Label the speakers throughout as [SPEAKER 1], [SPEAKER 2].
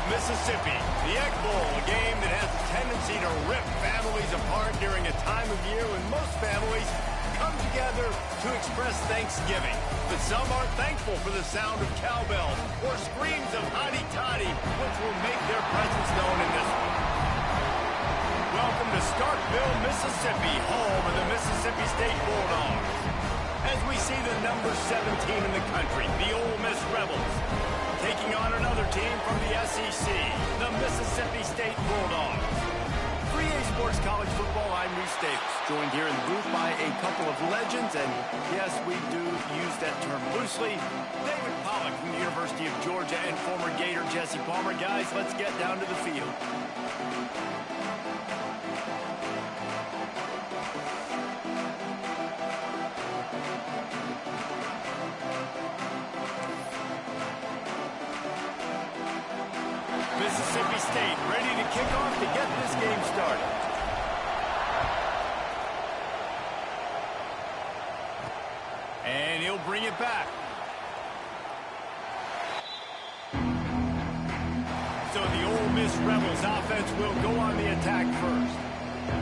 [SPEAKER 1] Mississippi. The Egg Bowl, a game that has a tendency to rip families apart during a time of year when most families come together to express Thanksgiving. But some aren't thankful for the sound of cowbells or screams of hotty-toddy, which will make their presence known in this one. Welcome to Starkville, Mississippi, home of the Mississippi State Bulldogs. As we see the number 17 in the country, the Ole Miss Rebels, taking on another team from the SEC, the Mississippi State Bulldogs. 3A Sports College Football, I'm Reese Davis, joined here in the booth by a couple of legends, and yes, we do use that term loosely. David Pollack from the University of Georgia and former Gator Jesse Palmer. Guys, let's get down to the field. Mississippi State ready to kick off to get this game started. And he'll bring it back. So the Ole Miss Rebels offense will go on the attack first.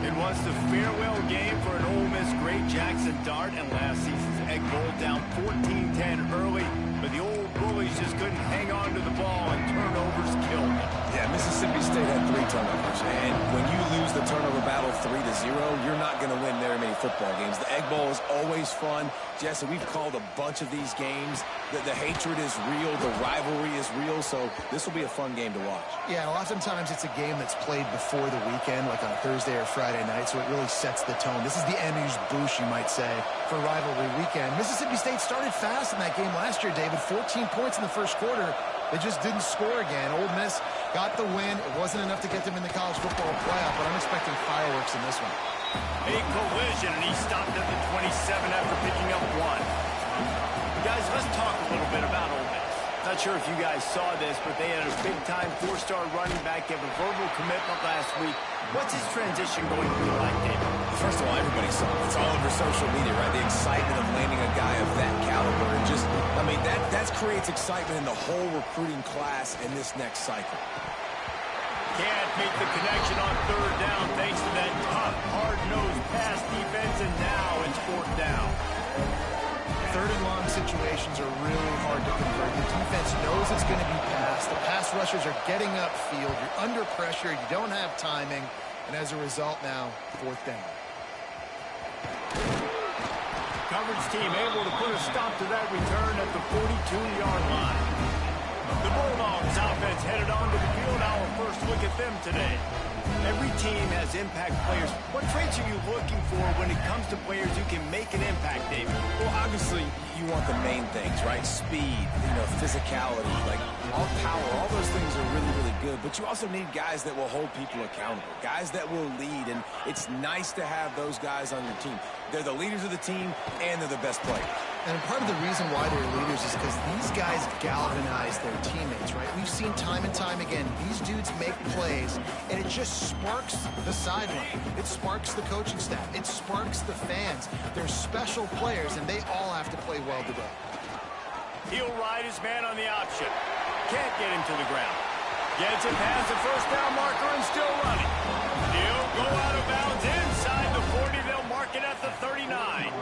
[SPEAKER 1] It was the farewell game for an Ole Miss great Jackson Dart, and last season's Egg Bowl down 14-10 early, but the old Bullies just couldn't hang on to the ball, and turnovers killed them.
[SPEAKER 2] Yeah, Mississippi State had 3 turnovers, and when you lose the turnover battle 3-0, you're not going to win very many football games. The Egg Bowl is always fun. Jesse, we've called a bunch of these games. The hatred is real, the rivalry is real, so this will be a fun game to watch.
[SPEAKER 3] Yeah, oftentimes it's a game that's played before the weekend, like on a Thursday or Friday night, so it really sets the tone. This is the amuse-bouche, you might say, for rivalry weekend. Mississippi State started fast in that game last year, David. 14 points in the first quarter. They just didn't score again. Ole Miss got the win. It wasn't enough to get them in the college football playoff, but I'm expecting fireworks in this one.
[SPEAKER 1] A collision, and he stopped at the 27 after picking up 1. Guys, let's talk a little bit about Ole Miss. Not sure if you guys saw this, but they had a big-time 4-star running back give a verbal commitment last week. What's his transition going to be like, David?
[SPEAKER 2] First of all, everybody saw it. It's all over social media, right? The excitement of landing a guy of that caliber. And just, I mean, that creates excitement in the whole recruiting class in this next cycle.
[SPEAKER 1] Can't make the connection on 3rd down thanks to that tough, hard-nosed pass defense, and now it's 4th down.
[SPEAKER 3] 3rd and long situations are really hard to convert. The defense knows it's going to be passed. The pass rushers are getting upfield. You're under pressure. You don't have timing. And as a result now, 4th down.
[SPEAKER 1] Coverage team able to put a stop to that return at the 42-yard line. The Bulldogs offense headed onto the field. Our first look at them today. Every team has impact players. What traits are you looking for when it comes to players who can make an impact, David?
[SPEAKER 2] Well, obviously, you want the main things, right? Speed, physicality, like all power. All those things are really, really good. But you also need guys that will hold people accountable, guys that will lead. And it's nice to have those guys on your team. They're the leaders of the team, and they're the best players.
[SPEAKER 3] And part of the reason why they're leaders is because these guys galvanize their teammates, right? We've seen time and time again, these dudes make plays, and it just sparks the sideline. It sparks the coaching staff. It sparks the fans. They're special players, and they all have to play well today.
[SPEAKER 1] He'll ride his man on the option. Can't get him to the ground. Gets it past the 1st down marker and still running. He'll go out of bounds inside the 40. They'll mark it at the 39.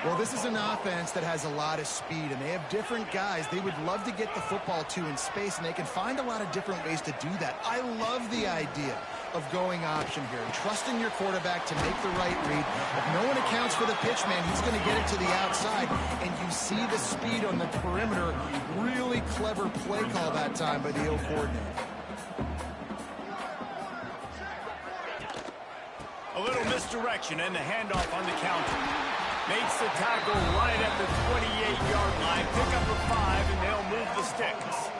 [SPEAKER 3] Well, this is an offense that has a lot of speed, and they have different guys they would love to get the football to in space, and they can find a lot of different ways to do that. I love the idea of going option here and trusting your quarterback to make the right read. If no one accounts for the pitch man, he's going to get it to the outside, and you see the speed on the perimeter. Really clever play call that time by the O coordinator.
[SPEAKER 1] A little misdirection and the handoff on the counter. Makes the tackle right at the 28-yard line. Pick up a 5, and they'll move the sticks.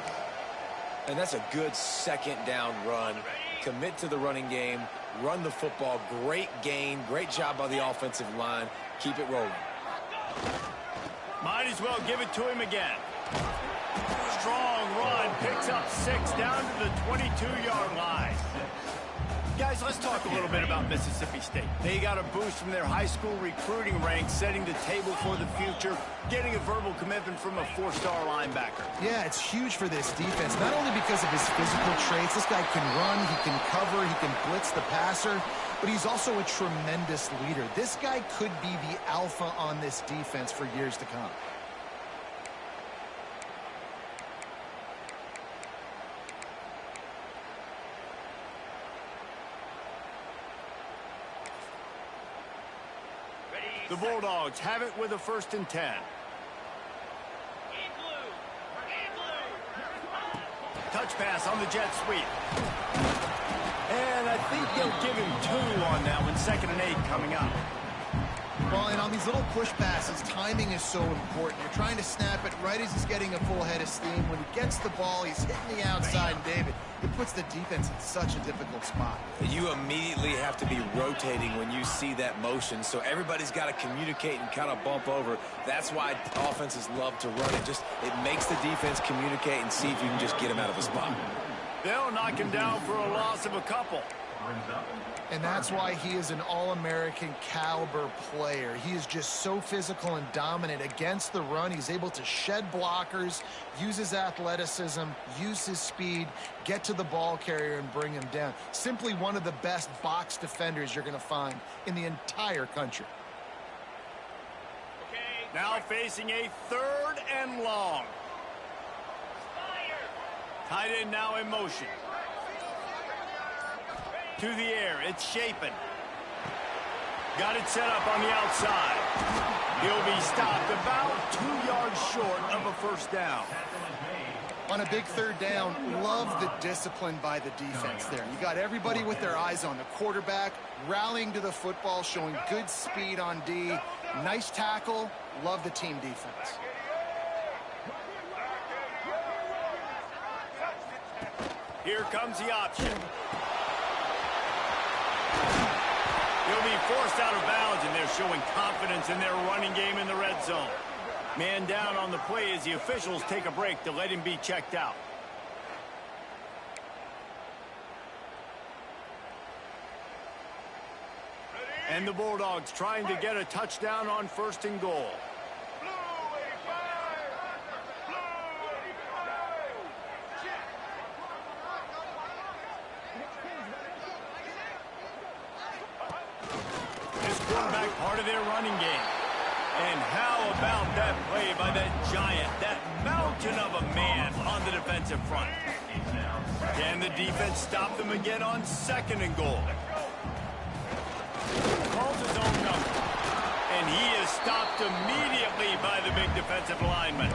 [SPEAKER 2] And that's a good 2nd down run. Commit to the running game. Run the football. Great gain. Great job by the offensive line. Keep it rolling.
[SPEAKER 1] Might as well give it to him again. Strong run. Picks up 6 down to the 22-yard line. Guys, let's talk a little bit about Mississippi State. They got a boost from their high school recruiting ranks, setting the table for the future, getting a verbal commitment from a four-star linebacker.
[SPEAKER 3] Yeah, it's huge for this defense, not only because of his physical traits. This guy can run, he can cover, he can blitz the passer, but he's also a tremendous leader. This guy could be the alpha on this defense for years to come.
[SPEAKER 1] The Bulldogs have it with a 1st and 10. Touch pass on the jet sweep. And I think they'll give him 2 on that one. 2nd and 8 coming up.
[SPEAKER 3] Well, and on these little push passes, timing is so important. You're trying to snap it right as he's getting a full head of steam. When he gets the ball, he's hitting the outside, and David, it puts the defense in such a difficult spot.
[SPEAKER 2] You immediately have to be rotating when you see that motion, so everybody's got to communicate and kind of bump over. That's why offenses love to run it. It makes the defense communicate and see if you can just get him out of a spot.
[SPEAKER 1] They'll knock him down for a loss of a couple.
[SPEAKER 3] And that's why he is an All-American caliber player. He is just so physical and dominant against the run. He's able to shed blockers, use his athleticism, use his speed, get to the ball carrier and bring him down. Simply one of the best box defenders you're going to find in the entire country.
[SPEAKER 1] Now facing a 3rd and long. Tight end now in motion. To the air, it's Shapen. Got it set up on the outside. He'll be stopped about 2 yards short of a 1st down.
[SPEAKER 3] On a big 3rd down, love the discipline by the defense there. You got everybody with their eyes on the quarterback, rallying to the football, showing good speed on D. Nice tackle. Love the team defense.
[SPEAKER 1] Here comes the option. He'll be forced out of bounds, and they're showing confidence in their running game in the red zone. Man down on the play as the officials take a break to let him be checked out. And the Bulldogs trying to get a touchdown on 1st and goal. Part of their running game. And how about that play by that giant, that mountain of a man on the defensive front? Can the defense stop them again on 2nd and goal? Calls his own number. And he is stopped immediately by the big defensive lineman.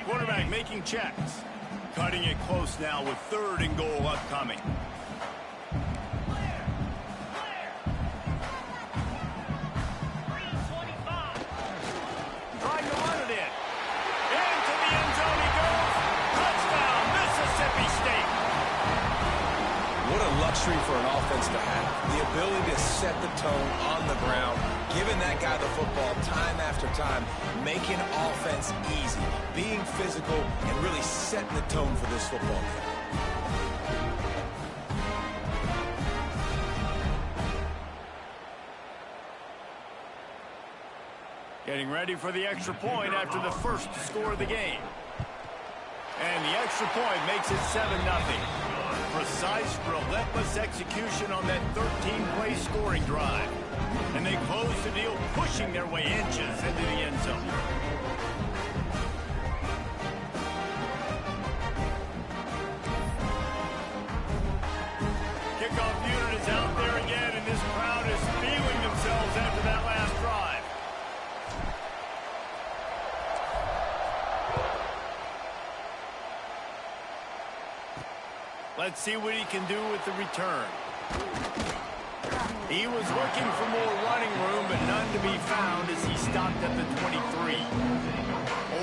[SPEAKER 1] Quarterback making checks. Cutting it close now with 3rd and goal upcoming. Trying to run it in. Into the end zone he goes. Touchdown, Mississippi State.
[SPEAKER 2] What a luxury for an offense to have. The ability to set the tone on the ground, giving that guy the football time after time, making offense easy, being physical, and really setting the tone for this football game.
[SPEAKER 1] Getting ready for the extra point after the 1st score of the game. And the extra point makes it 7-0. Precise, relentless execution on that 13-play scoring drive. And they close the deal, pushing their way inches into the end zone. Kickoff unit is out there again, and this crowd is feeling themselves after that last drive. Let's see what he can do with the return. He was looking for more running room, but none to be found as he stopped at the 23.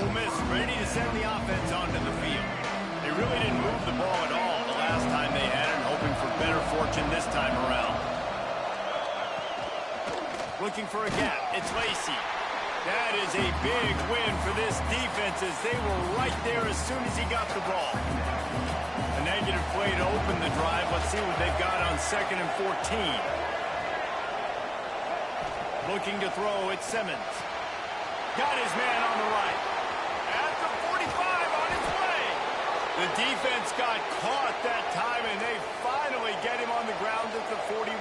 [SPEAKER 1] Ole Miss ready to send the offense onto the field. They really didn't move the ball at all the last time they had it, hoping for better fortune this time around. Looking for a gap. It's Lacey. That is a big win for this defense as they were right there as soon as he got the ball. A negative play to open the drive. Let's see what they've got on 2nd and 14. Looking to throw, it's Simmons. Got his man on the right. At the 45 on his way. The defense got caught that time, and they finally get him on the ground at the 41.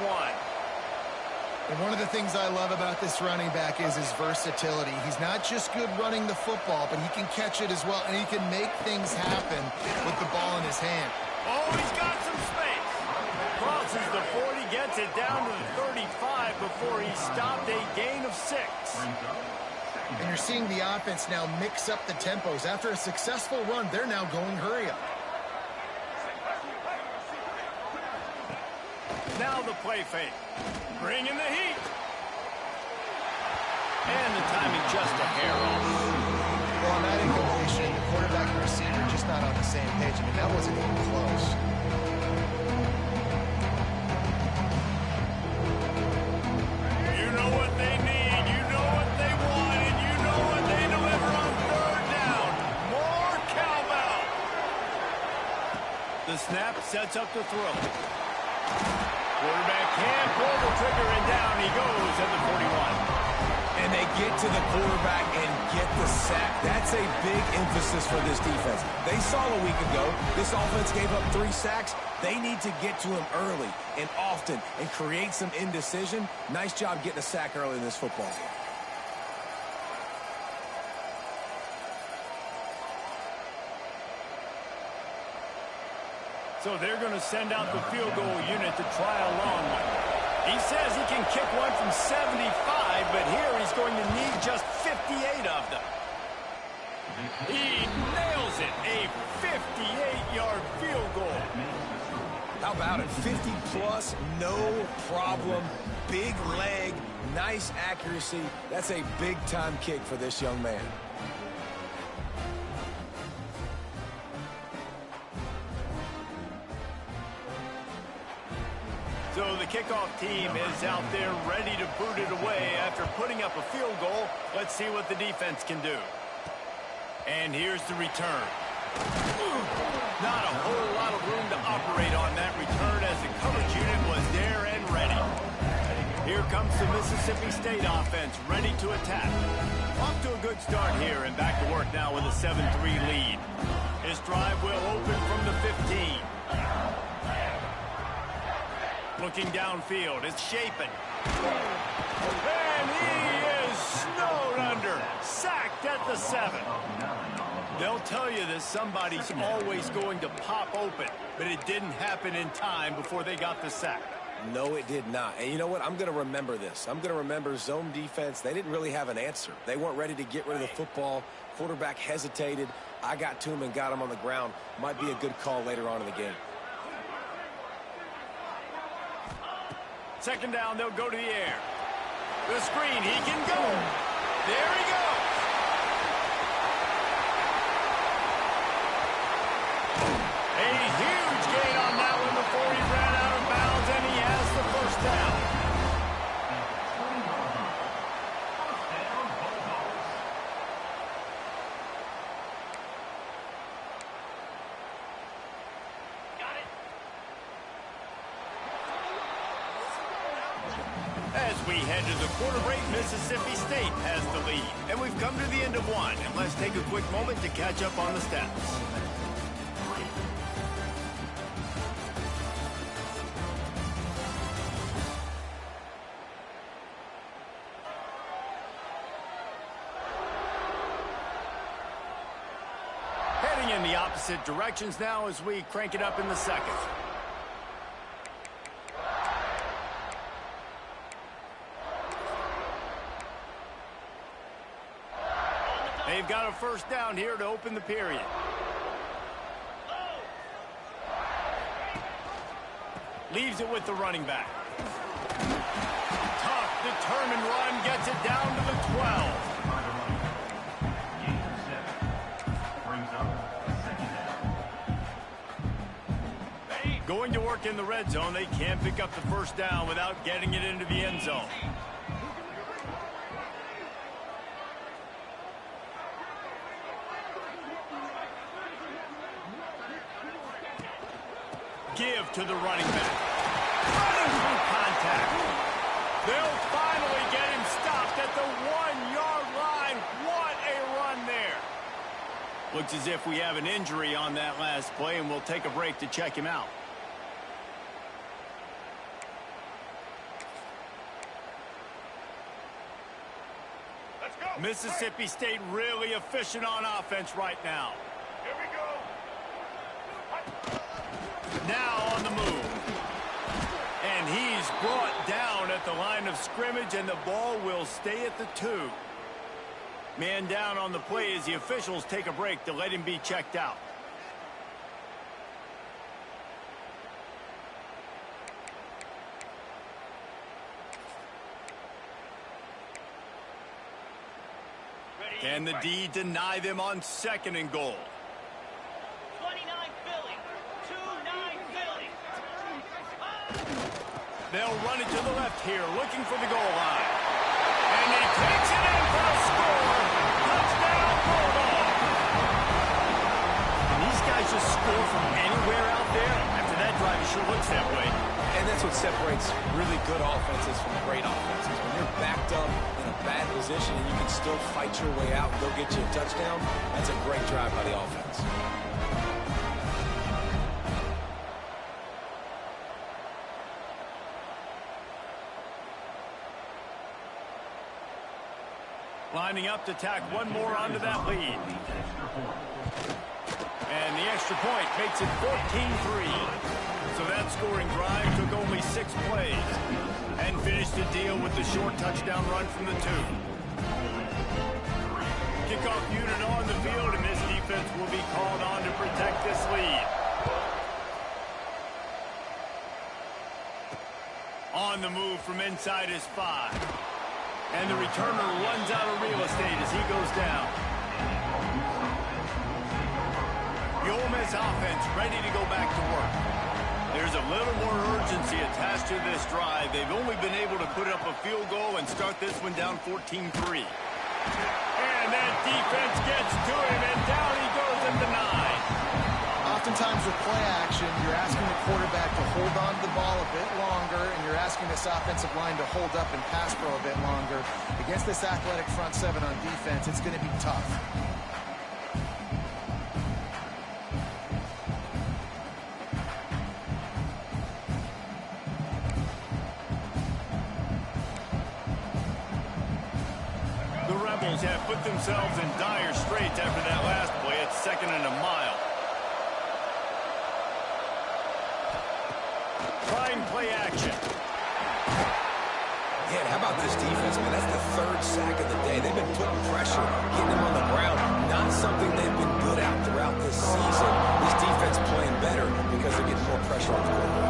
[SPEAKER 3] And one of the things I love about this running back is his versatility. He's not just good running the football, but he can catch it as well, and he can make things happen with the ball in his hand.
[SPEAKER 1] Oh, he's got some space. Crosses the 40, gets it down to the 35 before he stopped, a gain of 6.
[SPEAKER 3] And you're seeing the offense now mix up the tempos. After a successful run, they're now going hurry up.
[SPEAKER 1] Now the play fake. Bringing the heat. And the timing just a hair off.
[SPEAKER 3] Well, on that incompletion, the quarterback and receiver just not on the same page. I mean, that wasn't even close.
[SPEAKER 1] You know what they need. You know what they want. And you know what they deliver on 3rd down. More cowbell. The snap sets up the throw. Quarterback can't pull the trigger, and down he goes at the 41.
[SPEAKER 2] And they get to the quarterback and get the sack. That's a big emphasis for this defense. They saw a week ago, this offense gave up 3 sacks. They need to get to him early and often and create some indecision. Nice job getting a sack early in this football game.
[SPEAKER 1] So they're going to send out the field goal unit to try a long one. He says he can kick one from 75, but here he's going to need just 58 of them. He nails it, a 58-yard field goal.
[SPEAKER 2] How about it? 50-plus, no problem. Big leg, nice accuracy. That's a big-time kick for this young man.
[SPEAKER 1] So the kickoff team is out there ready to boot it away after putting up a field goal. Let's see what the defense can do. And here's the return. Not a whole lot of room to operate on that return as the coverage unit was there and ready. Here comes the Mississippi State offense ready to attack. Off to a good start here and back to work now with a 7-3 lead. His drive will open from the 15. Looking downfield, it's Shapen. And he is snowed under. Sacked at the 7. They'll tell you that somebody's always going to pop open, but it didn't happen in time before they got the sack.
[SPEAKER 2] No, it did not. And you know what? I'm going to remember this. I'm going to remember zone defense. They didn't really have an answer. They weren't ready to get rid of the football. Quarterback hesitated. I got to him and got him on the ground. Might be a good call later on in the game.
[SPEAKER 1] 2nd down, they'll go to the air. The screen, he can go. There he goes. A huge gain on that one before he ran out of bounds, and he has the 1st down. As we head to the quarter break, Mississippi State has the lead. And we've come to the end of one. And let's take a quick moment to catch up on the stats. Heading in the opposite directions now as we crank it up in the 2nd. They've got a 1st down here to open the period. Leaves it with the running back. Tough, determined run, gets it down to the 12. Going to work in the red zone, they can't pick up the 1st down without getting it into the end zone. give to the running back. Running through contact. They'll finally get him stopped at the 1-yard line. What a run there. Looks as if we have an injury on that last play, and we'll take a break to check him out.
[SPEAKER 4] Let's go.
[SPEAKER 1] Mississippi State really efficient on offense right now.
[SPEAKER 4] Here we go.
[SPEAKER 1] Now on the move. And he's brought down at the line of scrimmage, and the ball will stay at the 2. Man down on the play as the officials take a break to let him be checked out. Can the D deny them on 2nd and goal?
[SPEAKER 5] 29 Philly. 2-9 Philly.
[SPEAKER 1] They'll run it to the left here, looking for the goal line. And he takes it in for a score. Touchdown, Bulldogs. And these guys just score from anywhere out there. After that drive, it sure looks that way.
[SPEAKER 2] And that's what separates really good offenses from great offenses. When you're backed up in a bad position and you can still fight your way out and go get you a touchdown, that's a great drive by the offense.
[SPEAKER 1] Lining up to tack one more onto that lead. And the extra point makes it 14-3. So that scoring drive took only 6 plays and finished the deal with the short touchdown run from the 2. Kickoff unit on the field, and this defense will be called on to protect this lead. On the move from inside his 5. And the returner runs out of real estate as he goes down. The Ole Miss offense ready to go back to work. There's a little more urgency attached to this drive. They've only been able to put up a field goal and start this one down 14-3. And that defense gets to him, and down he goes at the 9.
[SPEAKER 3] Oftentimes with play action, you're asking the quarterback to hold on to the ball a bit longer, and you're asking this offensive line to hold up and pass pro a bit longer. Against this athletic front 7 on defense, it's going to be tough.
[SPEAKER 1] Have put themselves in dire straits after that last play. It's 2nd and a mile. Trying play action.
[SPEAKER 2] Yeah, how about this defense, man? That's the 3rd sack of the day. They've been putting pressure, getting them on the ground. Not something they've been good at throughout this season. This defense playing better because they're getting more pressure on the quarterback.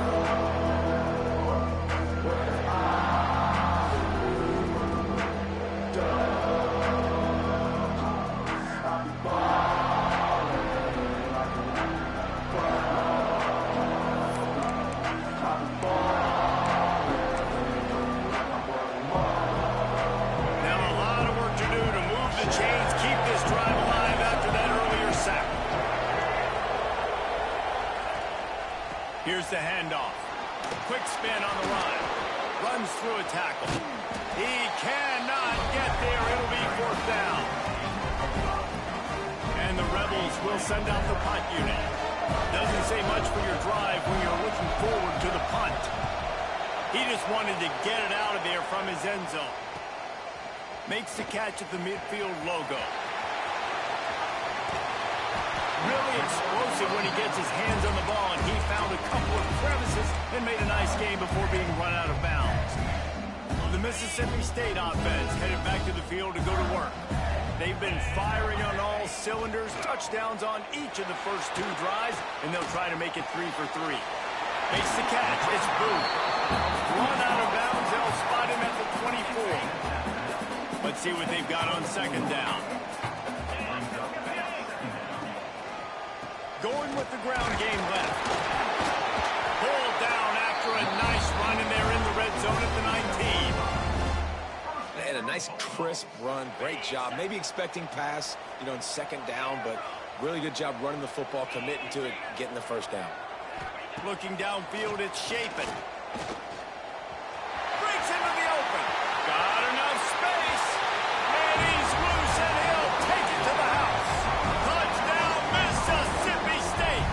[SPEAKER 1] Here's the handoff. Quick spin on the run. Runs through a tackle. He cannot get there. It'll be 4th down. And the Rebels will send out the punt unit. Doesn't say much for your drive when you're looking forward to the punt. He just wanted to get it out of there from his end zone. Makes the catch at the midfield logo. Really explosive when he gets his hands on the ball, and he found a couple of crevices and made a nice game before being run out of bounds. The Mississippi State offense headed back to the field to go to work. They've been firing on all cylinders, touchdowns on each of the first 2 drives, and they'll try to make it 3 for 3. Makes the catch. It's Booth. Run out of bounds. They'll spot him at the 24. Let's see what they've got on 2nd down. Going with the ground game left. Pulled down after a nice run, and they're in the red zone at the 19.
[SPEAKER 2] And a nice crisp run. Great job. Maybe expecting pass, in 2nd down, but really good job running the football, committing to it, getting the 1st down.
[SPEAKER 1] Looking downfield, it's Shapen. Breaks into the open. Got enough space. And he's loose, and he'll take it to the house. Touchdown, Mississippi State.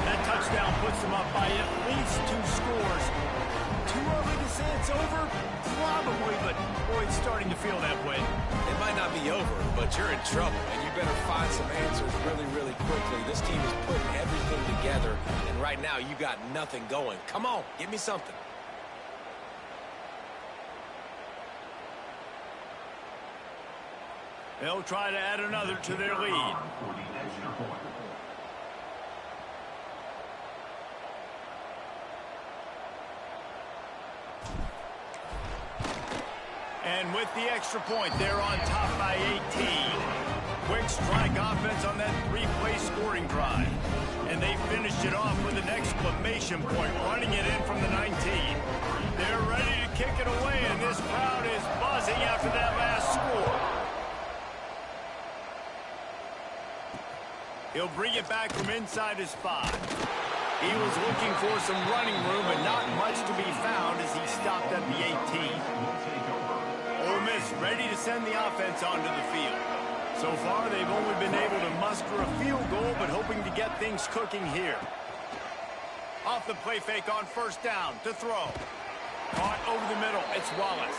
[SPEAKER 1] That touchdown puts them up by at least 2 scores. Too early to say it's over? Probably, but boy, it's starting to feel that way.
[SPEAKER 2] It might not be over, but you're in trouble, and you better find some answers really, really quickly. This team is putting everything together, and right now you got nothing going. Come on, give me something.
[SPEAKER 1] They'll try to add another to their lead. And with the extra point, they're on top by 18. Quick strike offense on that 3-play scoring drive. And they finished it off with an exclamation point, running it in from the 19. They're ready to kick it away, and this crowd is buzzing after that last score. He'll bring it back from inside his 5. He was looking for some running room, but not much to be found as he stopped at the 18. Ole Miss ready to send the offense onto the field. So far, they've only been able to muster a field goal, but hoping to get things cooking here. Off the play fake on first down to throw. Caught over the middle. It's Wallace.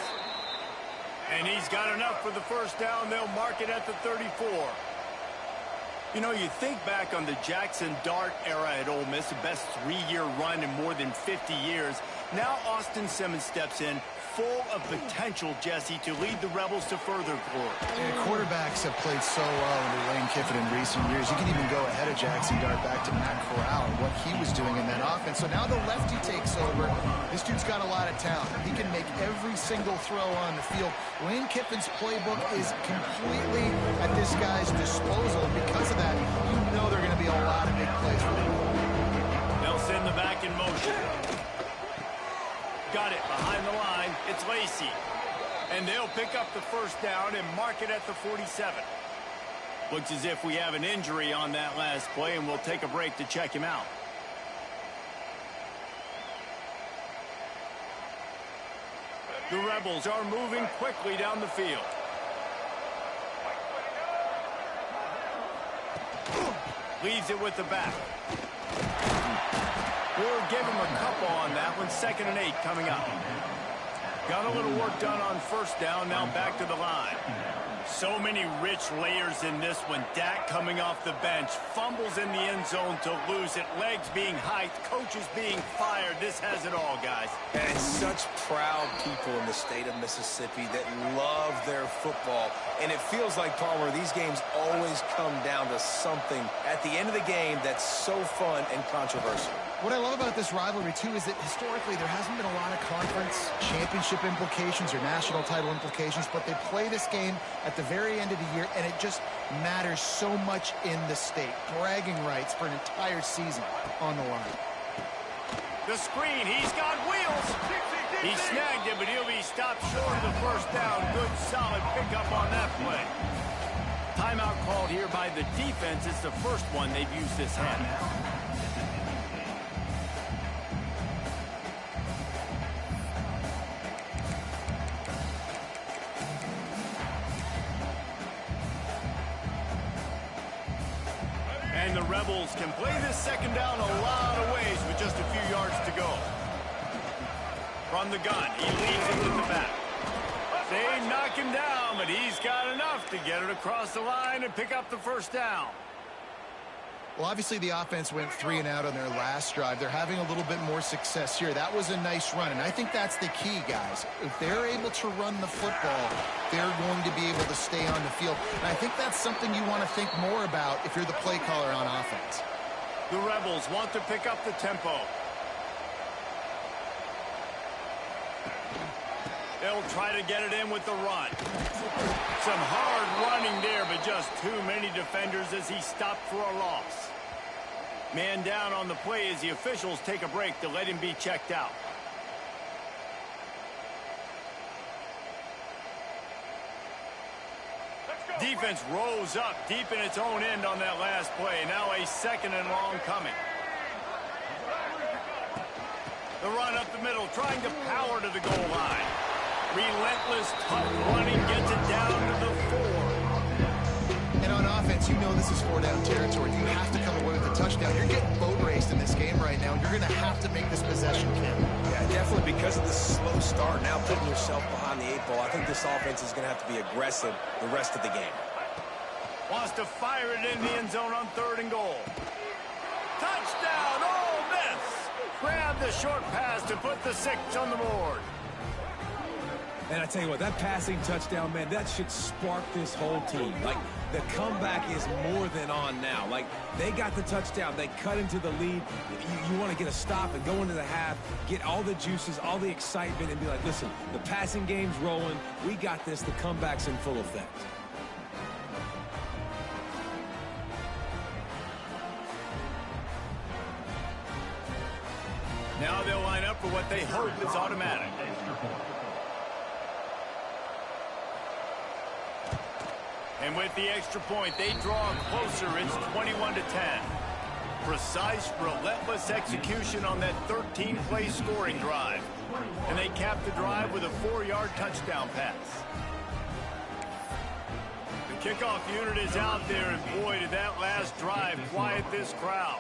[SPEAKER 1] And he's got enough for the first down. They'll mark it at the 34. You know, you think back on the Jackson Dart era at Ole Miss, the best 3-year run in more than 50 years. Now Austin Simmons steps in, full of potential, Jesse, to lead the Rebels to further glory.
[SPEAKER 3] And quarterbacks have played so well under Lane Kiffin in recent years. You can even go ahead of Jackson Dart back to Matt Corral and what he was doing in that offense. So now the lefty takes over. This dude's got a lot of talent. He can make every single throw on the field. Lane Kiffin's playbook is completely at this guy's disposal. And because of that, you know there are going to be a lot of big plays for him.
[SPEAKER 1] They'll send the back in motion. Got it behind the line. It's Lacey. And they'll pick up the first down and mark it at the 47. Looks as if we have an injury on that last play, and we'll take a break to check him out. The Rebels are moving quickly down the field. Leaves it with the back. We'll give him a couple on that one. 2nd and 8 coming up. Got a little work done on first down. Now back to the line. So many rich layers in this one. Dak coming off the bench. Fumbles in the end zone to lose it. Legs being hiked. Coaches being fired. This has it all, guys.
[SPEAKER 2] And such proud people in the state of Mississippi that love their football. And it feels like, Palmer, these games always come down to something at the end of the game that's so fun and controversial.
[SPEAKER 3] What I love about this rivalry, too, is that historically there hasn't been a lot of conference championship implications or national title implications, but they play this game at the very end of the year, and it just matters so much in the state. Bragging rights for an entire season on the line.
[SPEAKER 1] The screen, he's got wheels. He snagged it, but he'll be stopped short of the first down. Good, solid pickup on that play. Timeout called here by the defense. It's the first one they've used this half. And the Rebels can play this second down a lot of ways with just a few yards to go. From the gun, he leads it with the back. They knock him down, but he's got enough to get it across the line and pick up the first down.
[SPEAKER 3] Well, obviously the offense went 3 and out on their last drive. They're having a little bit more success here. That was a nice run, and I think that's the key, guys. If they're able to run the football, they're going to be able to stay on the field. And I think that's something you want to think more about if you're the play caller on offense.
[SPEAKER 1] The Rebels want to pick up the tempo. They'll try to get it in with the run. Some hard running there, but just too many defenders as he stopped for a loss. Man down on the play as the officials take a break to let him be checked out. Defense rose up deep in its own end on that last play. Now a 2nd and long coming. The run up the middle, trying to power to the goal line. Relentless, tough running, gets it down to the 4.
[SPEAKER 3] And on offense, you know this is 4-down territory. You have to come away with a touchdown. You're getting boat raced in this game right now. You're going to have to make this possession count.
[SPEAKER 2] Yeah, definitely because of the slow start, now putting yourself behind the 8 ball. I think this offense is going to have to be aggressive the rest of the game.
[SPEAKER 1] Wants to fire it in the end zone on 3rd and goal. Touchdown, Ole Miss! Grab the short pass to put the 6 on the board.
[SPEAKER 6] And I tell you what, that passing touchdown, man, that should spark this whole team. Like, the comeback is more than on now. Like, they got the touchdown. They cut into the lead. You want to get a stop and go into the half, get all the juices, all the excitement, and be like, listen, the passing game's rolling. We got this. The comeback's in full effect.
[SPEAKER 1] Now they'll line up for what they hope is automatic. And with the extra point, they draw closer. It's 21-10. Precise, relentless execution on that 13-play scoring drive. And they cap the drive with a 4-yard touchdown pass. The kickoff unit is out there, and boy, did that last drive quiet this crowd.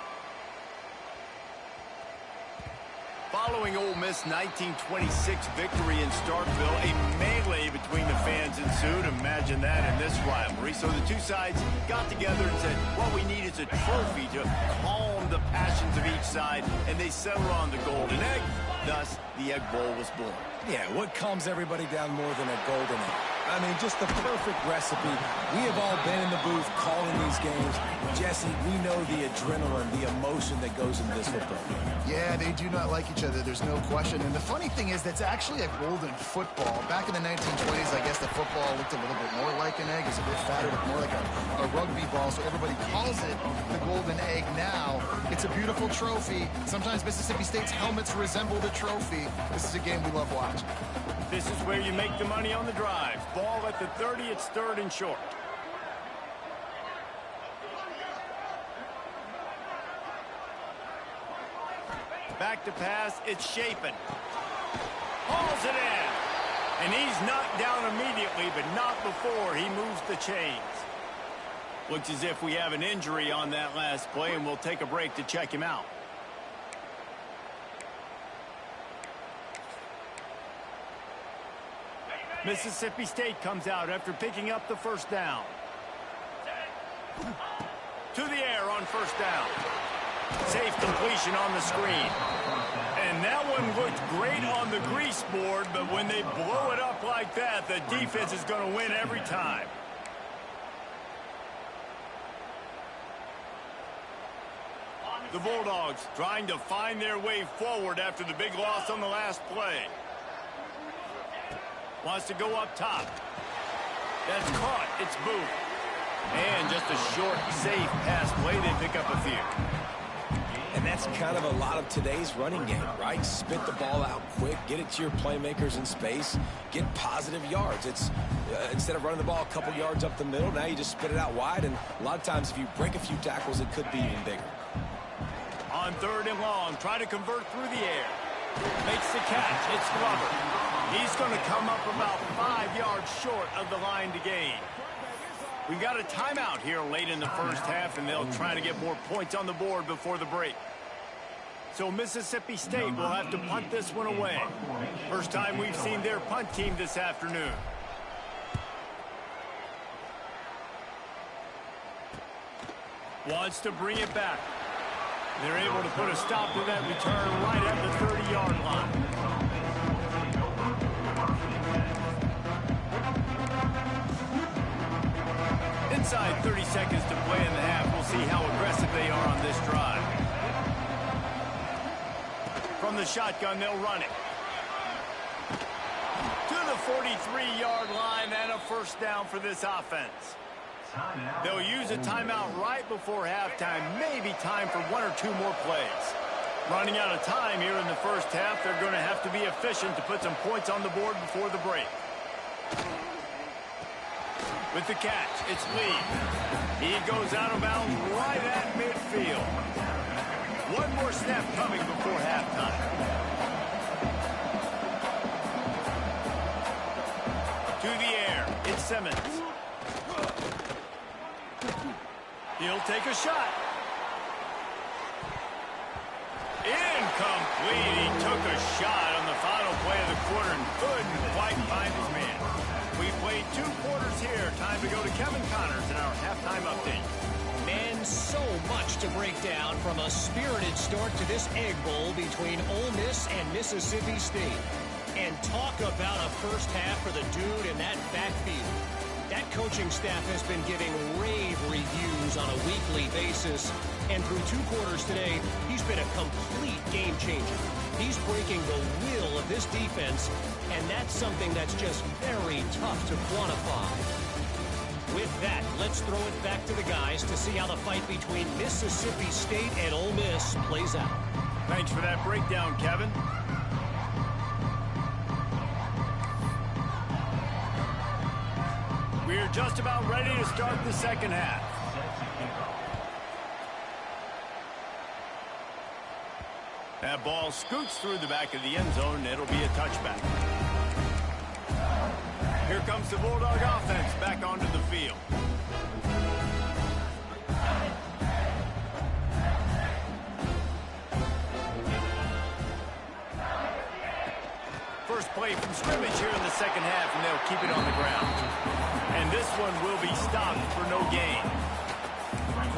[SPEAKER 1] Following Ole Miss' 1926 victory in Starkville, a melee between the fans ensued. Imagine that in this rivalry. So the two sides got together and said, what we need is a trophy to calm the passions of each side, and they settled on the Golden Egg. Thus, the Egg Bowl was born.
[SPEAKER 2] Yeah, what calms everybody down more than a golden egg? I mean, just the perfect recipe. We have all been in the booth calling these games. Jesse, we know the adrenaline, the emotion that goes into this football game.
[SPEAKER 3] Yeah, they do not like each other. There's no question. And the funny thing is, that's actually a golden football. Back in the 1920s, I guess the football looked a little bit more like an egg. It's a bit fatter, looked more like a rugby ball. So everybody calls it the golden egg now. It's a beautiful trophy. Sometimes Mississippi State's helmets resemble the trophy. This is a game we love watching.
[SPEAKER 1] This is where you make the money on the drive. Ball at the 30, it's 3rd and short. Back to pass, it's Shapen. Hauls it in. And he's knocked down immediately, but not before he moves the chains. Looks as if we have an injury on that last play, and we'll take a break to check him out. Mississippi State comes out after picking up the 1st down. To the air on 1st down. Safe completion on the screen. And that one looked great on the grease board, but when they blow it up like that, the defense is going to win every time. The Bulldogs trying to find their way forward after the big loss on the last play. Wants to go up top. That's caught. It's Booth. And just a short, safe pass play. They pick up a few.
[SPEAKER 2] And that's kind of a lot of today's running game, right? Spit the ball out quick, get it to your playmakers in space, get positive yards. It's instead of running the ball a couple yards up the middle, now you just spit it out wide. And a lot of times if you break a few tackles, it could be even bigger.
[SPEAKER 1] On 3rd and long, try to convert through the air. Makes the catch. It's Glover. He's going to come up about 5 yards short of the line to gain. We've got a timeout here late in the 1st half, and they'll try to get more points on the board before the break. So Mississippi State will have to punt this one away. First time we've seen their punt team this afternoon. Wants to bring it back. They're able to put a stop to that return right at the 30-yard line. Inside 30 seconds to play in the half. We'll see how aggressive they are on this drive. From the shotgun, they'll run it. To the 43-yard line and a 1st down for this offense. They'll use a timeout right before halftime. Maybe time for 1 or 2 more plays. Running out of time here in the 1st half. They're going to have to be efficient to put some points on the board before the break. With the catch, it's Lee. He goes out of bounds right at midfield. One more snap coming before halftime. Simmons. He'll take a shot. Incomplete. He took a shot on the final play of the quarter and couldn't quite find his man. We played 2 quarters here. Time to go to Kevin Connors in our halftime update.
[SPEAKER 7] Man, so much to break down from a spirited start to this Egg Bowl between Ole Miss and Mississippi State. And talk about a first half for the dude in that backfield. That coaching staff has been giving rave reviews on a weekly basis. And through 2 quarters today, he's been a complete game changer. He's breaking the will of this defense, and that's something that's just very tough to quantify. With that, let's throw it back to the guys to see how the fight between Mississippi State and Ole Miss plays out.
[SPEAKER 1] Thanks for that breakdown, Kevin. We're just about ready to start the second half. That ball scoots through the back of the end zone, and it'll be a touchback. Here comes the Bulldog offense back onto the field. First play from scrimmage here in the second half, and they'll keep it on the ground. And this one will be stopped for no gain.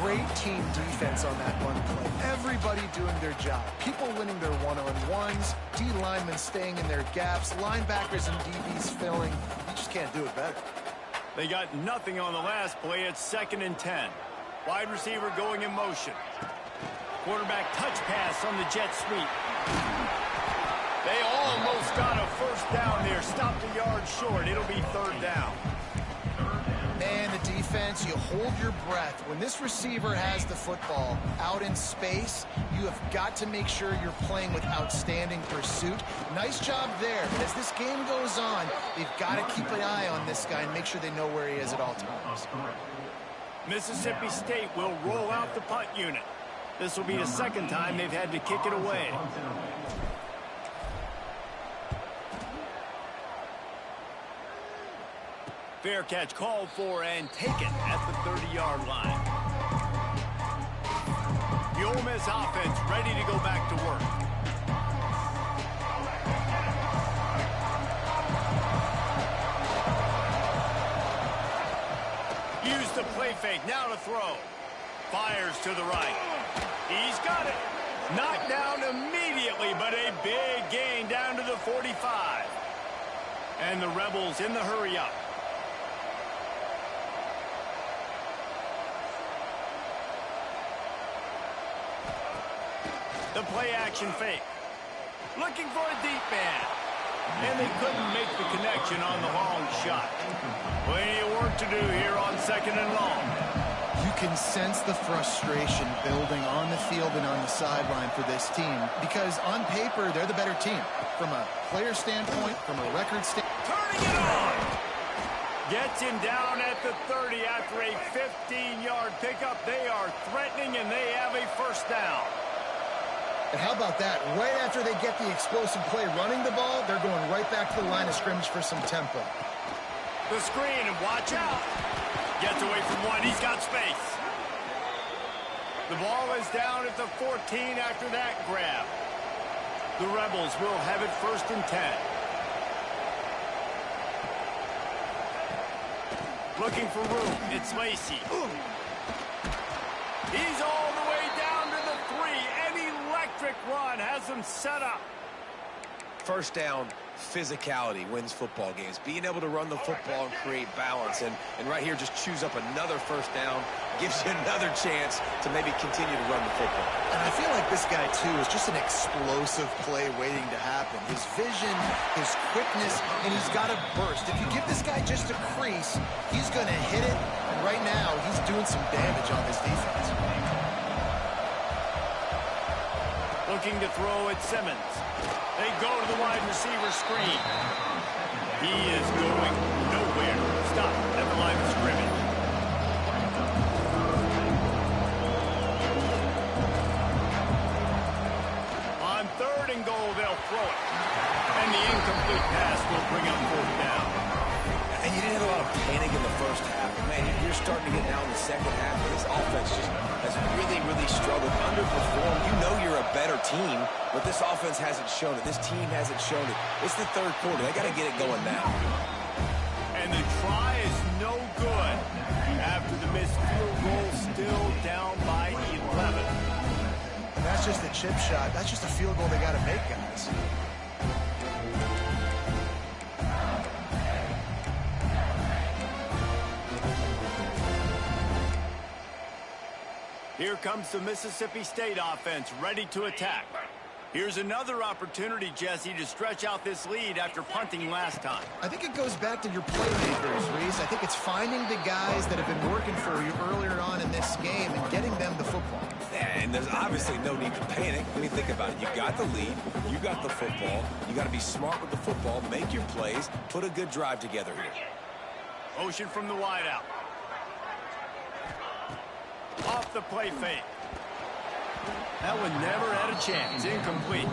[SPEAKER 3] Great team defense on that run play. Everybody doing their job. People winning their one-on-ones, D linemen staying in their gaps, linebackers and DBs filling. You just can't do it better.
[SPEAKER 1] They got nothing on the last play. It's 2nd and 10. Wide receiver going in motion. Quarterback touch pass on the jet sweep. They almost got a first down there. Stopped a yard short. It'll be 3rd down.
[SPEAKER 3] Man, the defense, you hold your breath. When this receiver has the football out in space, you have got to make sure you're playing with outstanding pursuit. Nice job there. As this game goes on, they've got to keep an eye on this guy and make sure they know where he is at all times.
[SPEAKER 1] Mississippi State will roll out the punt unit. This will be the 2nd time they've had to kick it away. Fair catch called for and taken at the 30-yard line. The Ole Miss offense ready to go back to work. Use the play fake, now to throw. Fires to the right. He's got it. Knocked down immediately, but a big gain down to the 45. And the Rebels in the hurry up. The play-action fake. Looking for a deep man. And they couldn't make the connection on the long shot. Plenty of work to do here on 2nd and long.
[SPEAKER 3] You can sense the frustration building on the field and on the sideline for this team because on paper, they're the better team. From a player standpoint, from a record standpoint.
[SPEAKER 1] Turning it on! Gets him down at the 30 after a 15-yard pickup. They are threatening, and they have a first down.
[SPEAKER 3] And how about that? Right after they get the explosive play running the ball, they're going right back to the line of scrimmage for some tempo.
[SPEAKER 1] The screen, and watch out. Gets away from one. He's got space. The ball is down at the 14 after that grab. The Rebels will have it 1st and 10. Looking for room. It's Lacey. He's all the way down to the 3. Electric run has them set up.
[SPEAKER 2] First down, physicality wins football games. Being able to run the football and create balance. And right here, just choose up another first down. Gives you another chance to maybe continue to run the football.
[SPEAKER 3] And I feel like this guy, too, is just an explosive play waiting to happen. His vision, his quickness, and he's got a burst. If you give this guy just a crease, he's going to hit it. And right now, he's doing some damage on this defense.
[SPEAKER 1] Looking to throw at Simmons. They go to the wide receiver screen. He is going nowhere. Stop at the line of scrimmage. On 3rd and goal, they'll throw it. And the incomplete pass will bring up 4th down.
[SPEAKER 2] And you didn't have a lot of panic in the first half. Man, you're starting to get down in the second half. This offense just has really, really struggled, underperformed. You know you're a better team, but this offense hasn't shown it. This team hasn't shown it. It's the third quarter. They got to get it going now.
[SPEAKER 1] And the try is no good after the missed field goal, still down by 11.
[SPEAKER 3] That's just a chip shot. That's just a field goal they got to make, guys.
[SPEAKER 1] Here comes the Mississippi State offense, ready to attack. Here's another opportunity, Jesse, to stretch out this lead after punting last time.
[SPEAKER 3] I think it goes back to your playmakers, Reese. I think it's finding the guys that have been working for you earlier on in this game and getting them the football.
[SPEAKER 2] Yeah, and there's obviously no need to panic. I mean, think about it. You got the lead. You got the football. You got to be smart with the football, make your plays, put a good drive together here.
[SPEAKER 1] Motion from the wideout. Off the play fake. That one never had a chance. Incomplete.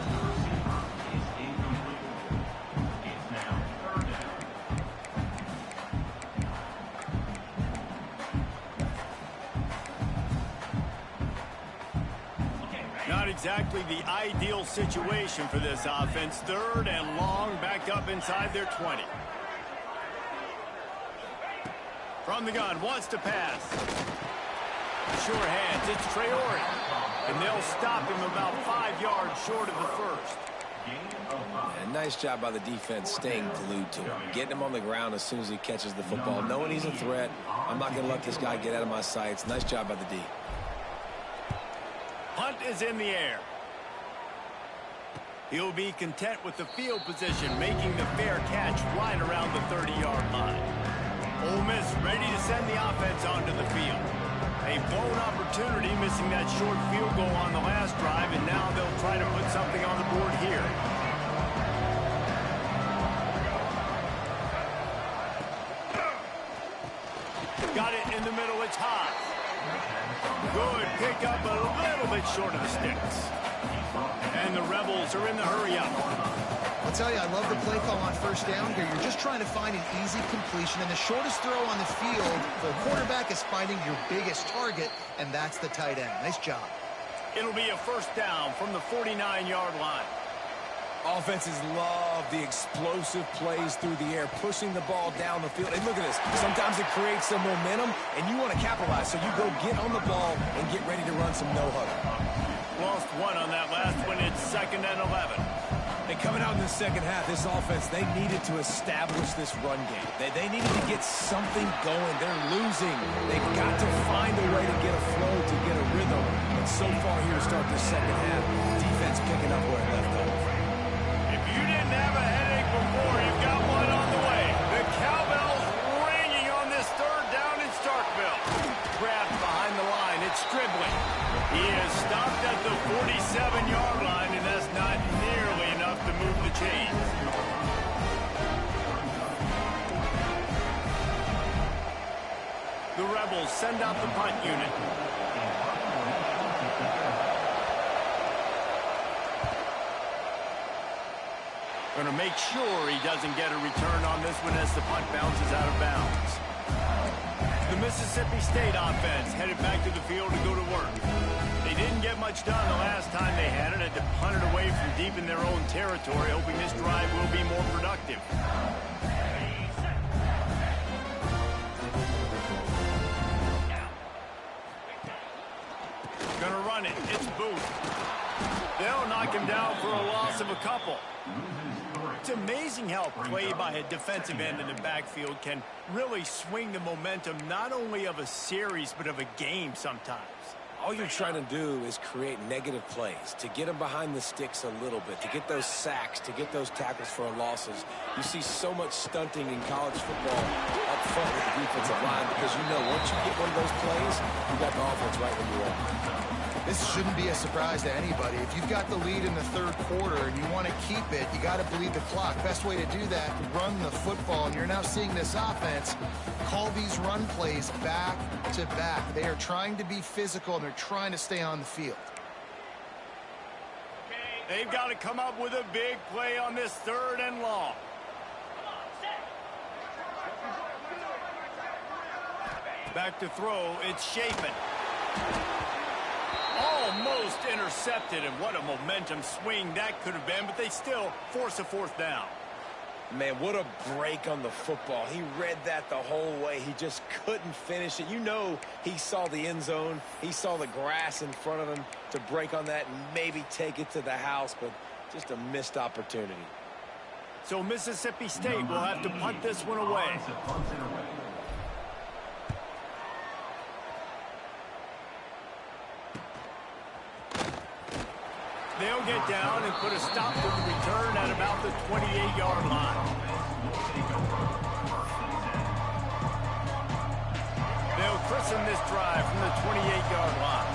[SPEAKER 1] Not exactly the ideal situation for this offense. Third and long, back up inside their 20. From the gun, wants to pass. Sure hands, it's Traore. And they'll stop him about 5 yards short of the first.
[SPEAKER 2] And nice job by the defense staying glued to him. Getting him on the ground as soon as he catches the football. Knowing he's a threat. I'm not going to let this guy get out of my sights. Nice job by the D.
[SPEAKER 1] Punt is in the air. He'll be content with the field position, making the fair catch right around the 30-yard line. Ole Miss ready to send the offense onto the field. A blown opportunity, missing that short field goal on the last drive, and now they'll try to put something on the board here. Got it in the middle, it's hot. Good pick up, but a little bit short of the sticks. And the Rebels are in the hurry-up.
[SPEAKER 3] I'll tell you, I love the play call on first down here. You're just trying to find an easy completion, and the shortest throw on the field for a quarterback is finding your biggest target, and that's the tight end. Nice job.
[SPEAKER 1] It'll be a first down from the 49-yard line.
[SPEAKER 2] Offenses love the explosive plays through the air, pushing the ball down the field. And look at this. Sometimes it creates some momentum, and you want to capitalize. So you go get on the ball and get ready to run some no-huddle.
[SPEAKER 1] Lost one on that last one. It's 2nd and 11.
[SPEAKER 6] And coming out in the second half, this offense, they needed to establish this run game. They needed to get something going. They're losing. They've got to find a way to get a flow, to get a rhythm. And so far here to start this second half, defense picking up where it left off.
[SPEAKER 1] If you didn't have a headache before, you've got one on the way. The cowbell's ringing on this third down in Starkville. Grabbed behind the line. It's Stribling. He is stopped at the 47-yard line, and that's not nearly enough to move the chains. The Rebels send out the punt unit. Going to make sure he doesn't get a return on this one as the punt bounces out of bounds. The Mississippi State offense headed back to the field to go to work. They didn't get much done the last time they had it. Had to punt it away from deep in their own territory, hoping this drive will be more productive. Gonna run it. It's Booth. They'll knock him down for a loss of a couple. It's amazing how play by a defensive end in the backfield can really swing the momentum not only of a series but of a game sometimes.
[SPEAKER 2] All you're trying to do is create negative plays, to get them behind the sticks a little bit, to get those sacks, to get those tackles for losses. You see so much stunting in college football up front with the defensive line because you know once you get one of those plays, you got the offense right where you want.
[SPEAKER 3] This shouldn't be a surprise to anybody. If you've got the lead in the third quarter and you want to keep it, you got to bleed the clock. Best way to do that, run the football. And you're now seeing this offense call these run plays back to back. They are trying to be physical, and they're trying to stay on the field.
[SPEAKER 1] They've got to come up with a big play on this 3rd and long. Back to throw, it's Chapin. Almost intercepted, and what a momentum swing that could have been, but they still force a fourth down.
[SPEAKER 2] Man, what a break on the football. He read that the whole way. He just couldn't finish it. You know he saw the end zone. He saw the grass in front of him to break on that and maybe take it to the house, but just a missed opportunity.
[SPEAKER 1] So Mississippi State will have to punt this one away. They'll get down and put a stop to the return at about the 28-yard line. They'll christen this drive from the 28-yard line.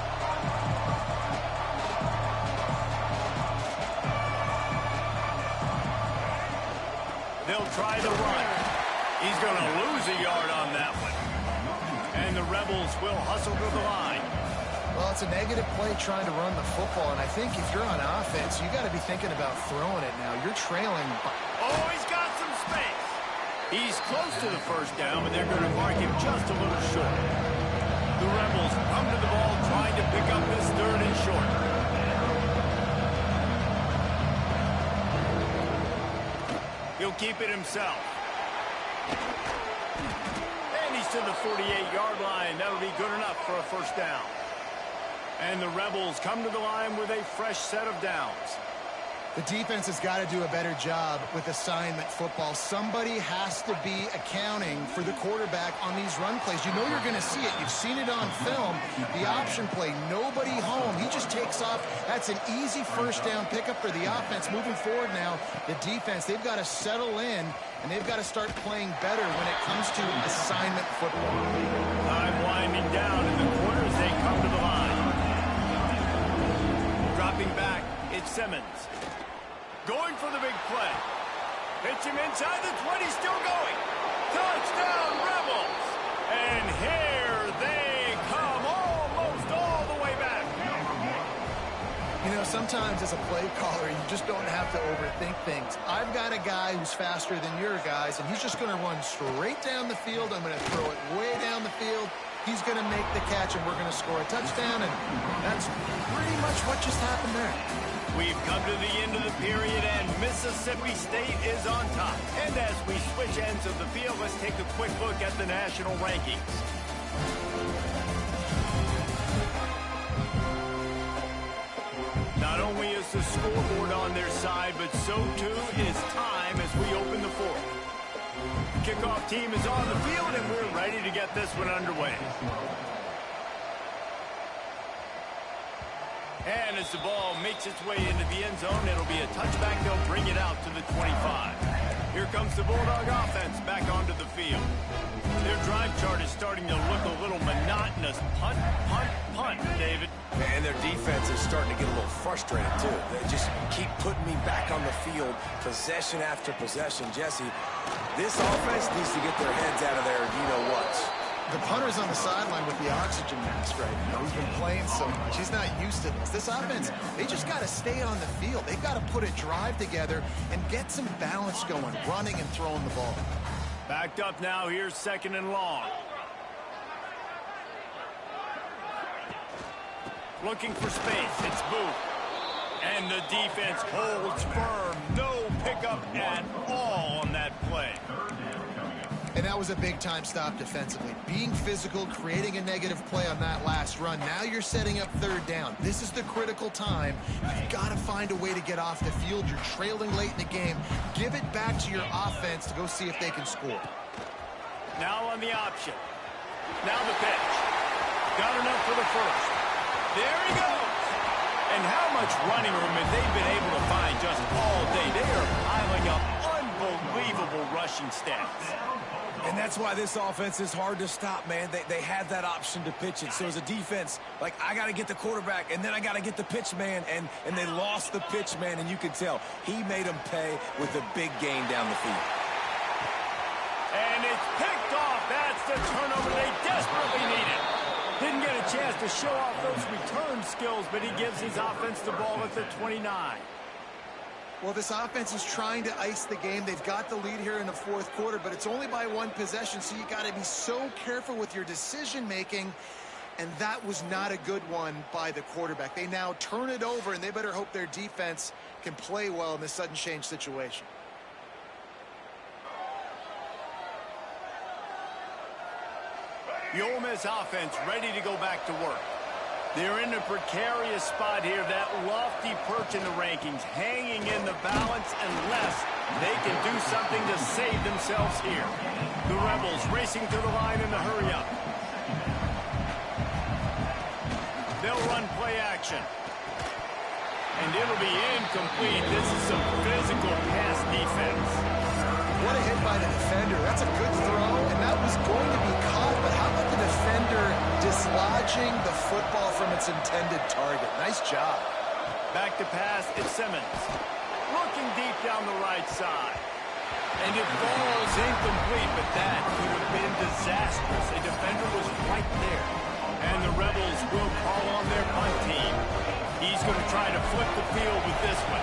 [SPEAKER 1] They'll try the run. He's going to lose a yard on that one. And the Rebels will hustle to the line.
[SPEAKER 3] Well, it's a negative play trying to run the football, and I think if you're on offense, you got to be thinking about throwing it now. You're trailing.
[SPEAKER 1] Oh, he's got some space. He's close to the first down, but they're going to mark him just a little short. The Rebels come to the ball trying to pick up this third and short. He'll keep it himself. And he's to the 48-yard line. That'll be good enough for a first down. And the Rebels come to the line with a fresh set of downs.
[SPEAKER 3] The defense has got to do a better job with assignment football. Somebody has to be accounting for the quarterback on these run plays. You know you're going to see it. You've seen it on film. The option play, nobody home. He just takes off. That's an easy first down pickup for the offense. Moving forward now, the defense, they've got to settle in, and they've got to start playing better when it comes to assignment football.
[SPEAKER 1] Time winding down in the quarter as they come to the line. Dropping back, it's Simmons. Going for the big play. Pitch him inside the 20, still going. Touchdown, Rebels! And here they come, almost all the way back.
[SPEAKER 3] You know, sometimes as a play caller, you just don't have to overthink things. I've got a guy who's faster than your guys, and he's just going to run straight down the field. I'm going to throw it way down the field. He's going to make the catch, and we're going to score a touchdown, and that's pretty much what just happened there.
[SPEAKER 1] We've come to the end of the period, and Mississippi State is on top. And as we switch ends of the field, let's take a quick look at the national rankings. Not only is the scoreboard on their side, but so too is time as we open the fourth. The kickoff team is on the field, and we're ready to get this one underway. And as the ball makes its way into the end zone, it'll be a touchback. They'll bring it out to the 25. Here comes the Bulldog offense back onto the field. Their drive chart is starting to look a little monotonous. Punt, punt, punt, David.
[SPEAKER 2] And their defense is starting to get a little frustrated, too. They just keep putting me back on the field, possession after possession. Jesse, this offense needs to get their heads out of there, you-know-what.
[SPEAKER 3] The punter's on the sideline with the oxygen mask right now. He's been playing so much. He's not used to this. This offense, they just got to stay on the field. They've got to put a drive together and get some balance going, running and throwing the ball.
[SPEAKER 1] Backed up now. Here's second and long. Looking for space. It's Booth. And the defense holds firm. No pickup at all on that play.
[SPEAKER 3] And that was a big-time stop defensively. Being physical, creating a negative play on that last run. Now you're setting up third down. This is the critical time. You've got to find a way to get off the field. You're trailing late in the game. Give it back to your offense to go see if they can score.
[SPEAKER 1] Now on the option. Now the pitch. Got enough for the first. There he goes. And how much running room have they been able to find just all day? They are piling up unbelievable rushing stats.
[SPEAKER 2] And that's why this offense is hard to stop, man. They have that option to pitch it. So as a defense, like, I got to get the quarterback, and then I got to get the pitch man, and they lost the pitch man, and you can tell. He made them pay with a big gain down the field.
[SPEAKER 1] And it's picked off. That's the turnover they desperately needed. Didn't get a chance to show off those return skills, but he gives his offense the ball at the 29.
[SPEAKER 3] Well, this offense is trying to ice the game. They've got the lead here in the fourth quarter, but it's only by one possession, so you got to be so careful with your decision-making, and that was not a good one by the quarterback. They now turn it over, and they better hope their defense can play well in this sudden change situation.
[SPEAKER 1] The Ole Miss offense ready to go back to work. They're in a precarious spot here, that lofty perch in the rankings, hanging in the balance unless they can do something to save themselves here. The Rebels racing to the line in the hurry-up. They'll run play action. And it'll be incomplete. This is some physical pass defense.
[SPEAKER 3] What a hit by the defender. That's a good throw, and that was going to be caught, but how about the defender dislodging the football from its intended target? Nice job.
[SPEAKER 1] Back to pass, it's Simmons. Looking deep down the right side. And it falls incomplete, but that could have been disastrous. A defender was right there. And the Rebels will call on their punt team. He's going to try to flip the field with this one.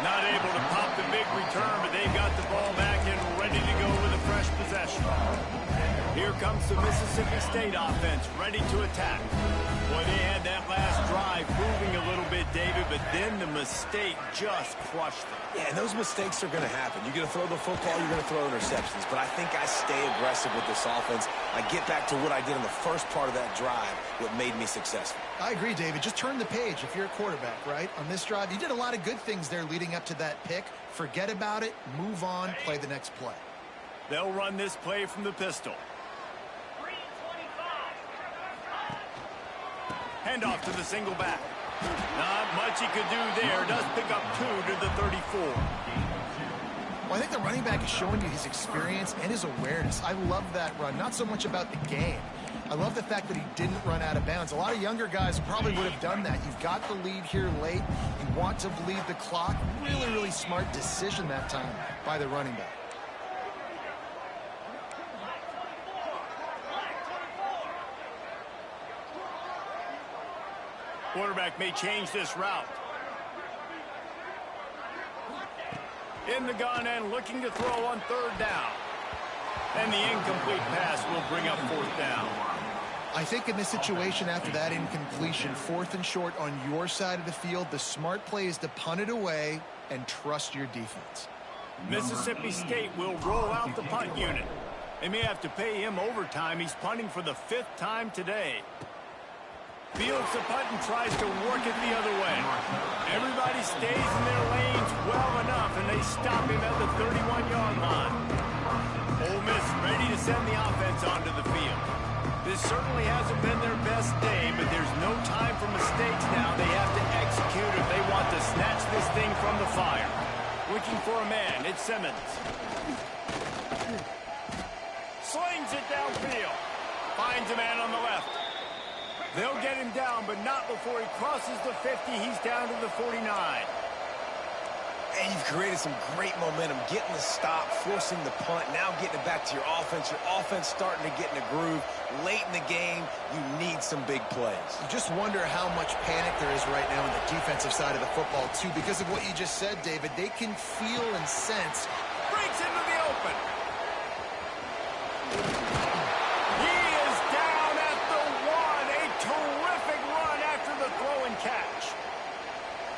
[SPEAKER 1] Not able to pop the big return, but they've got the ball back and ready to go with a fresh possession. Here comes the Mississippi State offense, ready to attack. Boy, they had that last drive moving a little bit, David, but then the mistake just crushed them.
[SPEAKER 2] Yeah, and those mistakes are going to happen. You're going to throw the football, you're going to throw interceptions. But I think I stay aggressive with this offense. I get back to what I did in the first part of that drive, what made me successful.
[SPEAKER 3] I agree, David. Just turn the page if you're a quarterback, right? On this drive, you did a lot of good things there leading up to that pick. Forget about it, move on, play the next play.
[SPEAKER 1] They'll run this play from the pistol. Handoff to the single back. Not much he could do there. Does pick up 2 to the 34.
[SPEAKER 3] Well, I think the running back is showing you his experience and his awareness. I love that run. Not so much about the game. I love the fact that he didn't run out of bounds. A lot of younger guys probably would have done that. You've got the lead here late. You want to bleed the clock. Really, really smart decision that time by the running back.
[SPEAKER 1] Quarterback may change this route. In the gun and looking to throw on third down. And the incomplete pass will bring up fourth down.
[SPEAKER 3] I think in this situation after that incompletion, fourth and short on your side of the field, the smart play is to punt it away and trust your defense.
[SPEAKER 1] Mississippi State will roll out the punt unit. They may have to pay him overtime. He's punting for the 5th time today. Fields the punt and tries to work it the other way. Everybody stays in their lanes well enough, and they stop him at the 31-yard line. Ole Miss ready to send the offense onto the field. This certainly hasn't been their best day, but there's no time for mistakes now. They have to execute if they want to snatch this thing from the fire. Looking for a man, it's Simmons. Slings it downfield. Finds a man on the left. They'll get him down, but not before he crosses the 50. He's down to the 49.
[SPEAKER 2] And you've created some great momentum, getting the stop, forcing the punt, now getting it back to your offense. Your offense starting to get in a groove. Late in the game, you need some big plays.
[SPEAKER 3] You just wonder how much panic there is right now on the defensive side of the football, too, because of what you just said, David. They can feel and sense.
[SPEAKER 1] Breaks into the open.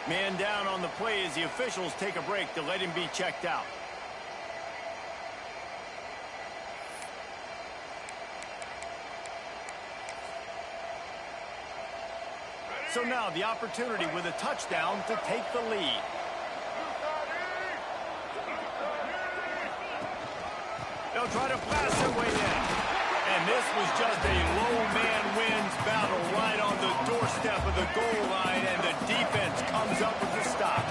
[SPEAKER 1] Man down on the play as the officials take a break to let him be checked out. So now the opportunity with a touchdown to take the lead. They'll try to pass their way in. And this was just a low man wins battle right on the doorstep of the goal line, and the defense comes up with the stop.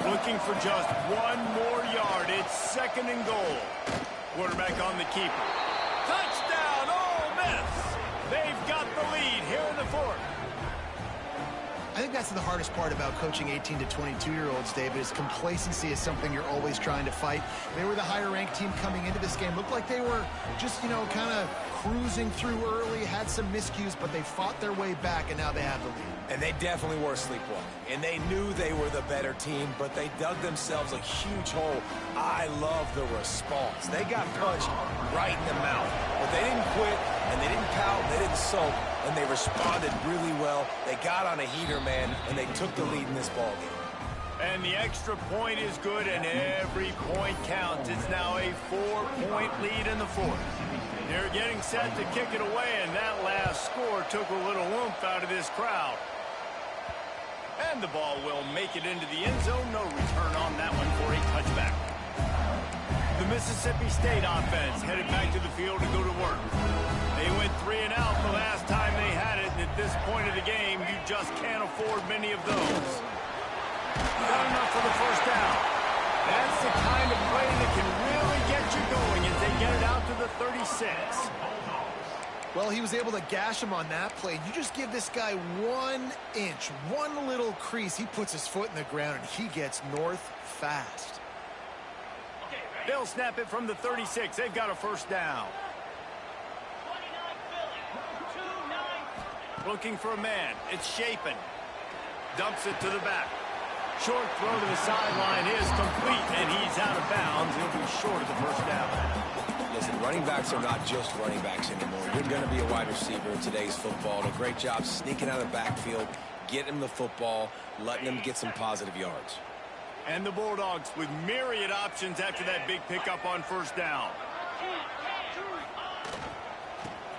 [SPEAKER 1] Looking for just one more yard. It's 2nd and goal. Quarterback on the keeper. Touchdown, Ole Miss! They've got the lead here in the 4th.
[SPEAKER 3] I think that's the hardest part about coaching 18 to 22-year-olds, David, is complacency is something you're always trying to fight. They were the higher-ranked team coming into this game. Looked like they were just, kind of cruising through early, had some miscues, but they fought their way back, and now they have the lead.
[SPEAKER 2] And they definitely were sleepwalking. And they knew they were the better team, but they dug themselves a huge hole. I love the response. They got punched right in the mouth. But they didn't quit, and they didn't pout, they didn't sulk, and they responded really well. They got on a heater, man, and they took the lead in this ballgame.
[SPEAKER 1] And the extra point is good, and every point counts. It's now a 4-point lead in the fourth. They're getting set to kick it away, and that last score took a little oomph out of this crowd. And the ball will make it into the end zone. No return on that one for a touchback. The Mississippi State offense headed back to the field to go to work. They went 3 and out the last time they had it, and at this point of the game, you just can't afford many of those. Not enough for the first down. That's the kind of play that can really get you going as they get it out to the 36.
[SPEAKER 3] Well, he was able to gash him on that play. You just give this guy 1 inch, one little crease. He puts his foot in the ground, and he gets north fast.
[SPEAKER 1] They'll snap it from the 36. They've got a first down.
[SPEAKER 5] 29
[SPEAKER 1] Looking for a man. It's Shapen. Dumps it to the back. Short throw to the sideline is complete, and he's out of bounds. He'll be short of the first down.
[SPEAKER 2] Listen, running backs are not just running backs anymore. You're going to be a wide receiver in today's football. And a great job sneaking out of the backfield, getting him the football, letting him get some positive yards.
[SPEAKER 1] And the Bulldogs with myriad options after that big pickup on first down.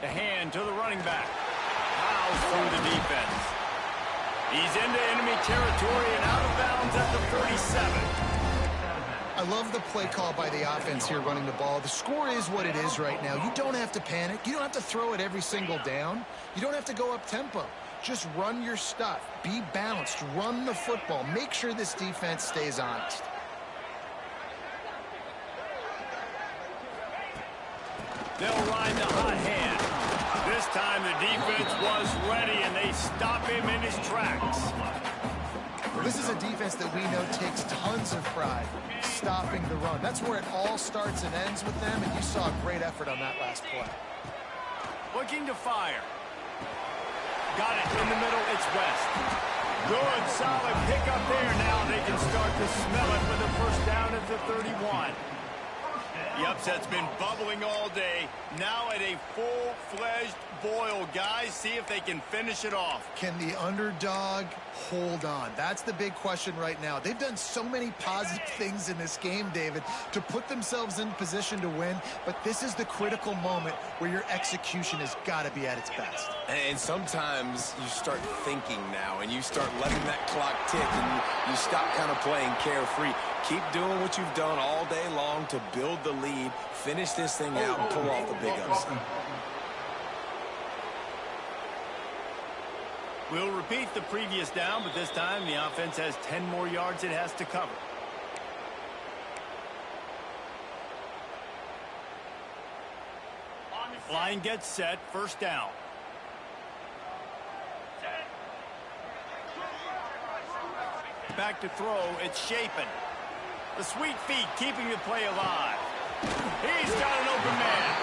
[SPEAKER 1] The hand to the running back. Plows through the defense. He's into enemy territory and out of bounds at the 37.
[SPEAKER 3] I love the play call by the offense here running the ball. The score is what it is right now. You don't have to panic. You don't have to throw it every single down. You don't have to go up tempo. Just run your stuff. Be balanced. Run the football. Make sure this defense stays honest.
[SPEAKER 1] They'll ride the hot hand. This time the defense was ready, and they stop him in his tracks.
[SPEAKER 3] This is a defense that we know takes tons of pride stopping the run. That's where it all starts and ends with them, and you saw a great effort on that last play.
[SPEAKER 1] Looking to fire. Got it in the middle. It's West. Good, solid pickup there. Now they can start to smell it with a first down at the 31. The upset's been bubbling all day. Now at a full-fledged boil. Guys, see if they can finish it off.
[SPEAKER 3] Can the underdog hold on? That's the big question right now. They've done so many positive things in this game, David, to put themselves in position to win, but this is the critical moment where your execution has got to be at its best.
[SPEAKER 2] And sometimes you start thinking now, and you start letting that clock tick, and you stop kind of playing carefree. Keep doing what you've done all day long to build the lead, finish this thing out, and pull off the big upset.
[SPEAKER 1] We'll repeat the previous down, but this time the offense has 10 more yards it has to cover. Line gets set, first down. Back to throw, it's Shapen. The sweet feet keeping the play alive. He's got an open man.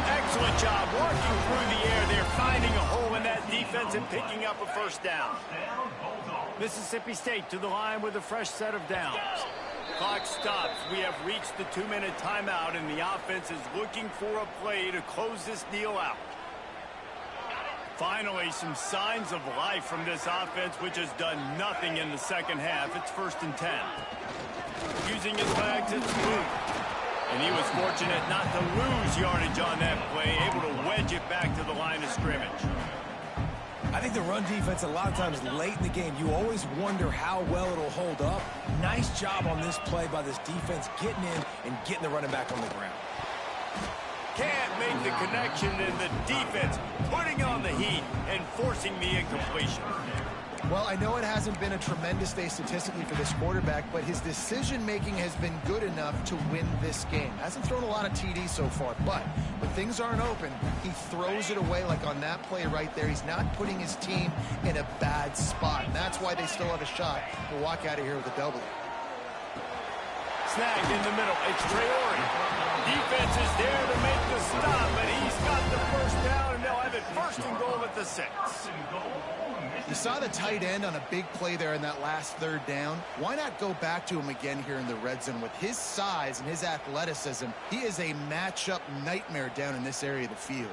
[SPEAKER 1] Excellent job working through the air. They're finding a hole in that defense and picking up a first down. Mississippi State to the line with a fresh set of downs. Clock stops. We have reached the 2-minute timeout, and the offense is looking for a play to close this deal out. Finally, some signs of life from this offense, which has done nothing in the second half. It's 1st and 10. Using his legs, it's Luke. And he was fortunate not to lose yardage on that play, able to wedge it back to the line of scrimmage.
[SPEAKER 6] I think the run defense, a lot of times late in the game, you always wonder how well it'll hold up. Nice job on this play by this defense, getting in and getting the running back on the ground.
[SPEAKER 1] Can't make the connection, in the defense putting on the heat and forcing the incompletion.
[SPEAKER 3] Well, I know it hasn't been a tremendous day statistically for this quarterback, but his decision-making has been good enough to win this game. Hasn't thrown a lot of TDs so far, but when things aren't open, he throws it away like on that play right there. He's not putting his team in a bad spot, and that's why they still have a shot to walk out of here with a W.
[SPEAKER 1] Snagged in the middle. It's Traore. Defense is there to make the stop, but he's got the first down, and they'll have it first and goal at the 6.
[SPEAKER 3] You saw the tight end on a big play there in that last third down. Why not go back to him again here in the red zone? With his size and his athleticism, he is a matchup nightmare down in this area of the field.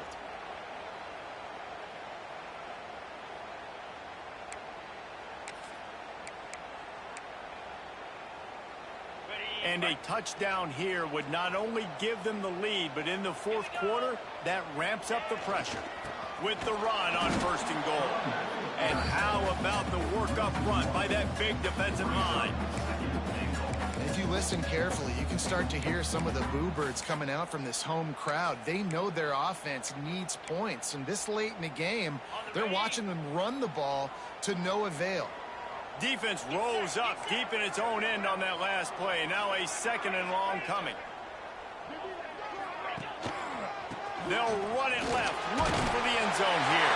[SPEAKER 1] And a touchdown here would not only give them the lead, but in the fourth quarter, that ramps up the pressure. With the run on first and goal. And how about the work up front by that big defensive line?
[SPEAKER 3] If you listen carefully, you can start to hear some of the boo birds coming out from this home crowd. They know their offense needs points, and this late in the game, they're watching them run the ball to no avail.
[SPEAKER 1] Defense rolls up deep in its own end on that last play. Now a second and long coming. They'll run it left, looking for the end zone here.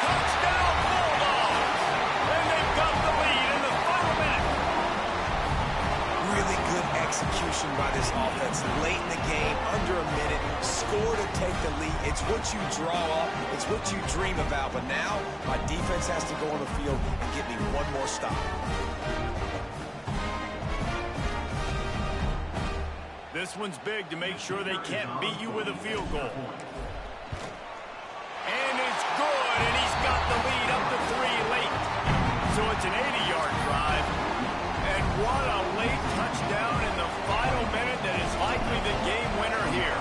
[SPEAKER 1] Touchdown Bulldogs! And they've got the lead in the final minute.
[SPEAKER 2] Really good execution by this offense. Late in the game, under a minute, score to take the lead. It's what you draw up. It's what you dream about. But now, my defense has to go on the field and get me one more stop.
[SPEAKER 1] This one's big to make sure they can't beat you with a field goal. And it's good, and he's got the lead up to 3 late. So it's an 80-yard drive. And what a late touchdown in the final minute that is likely the game winner here.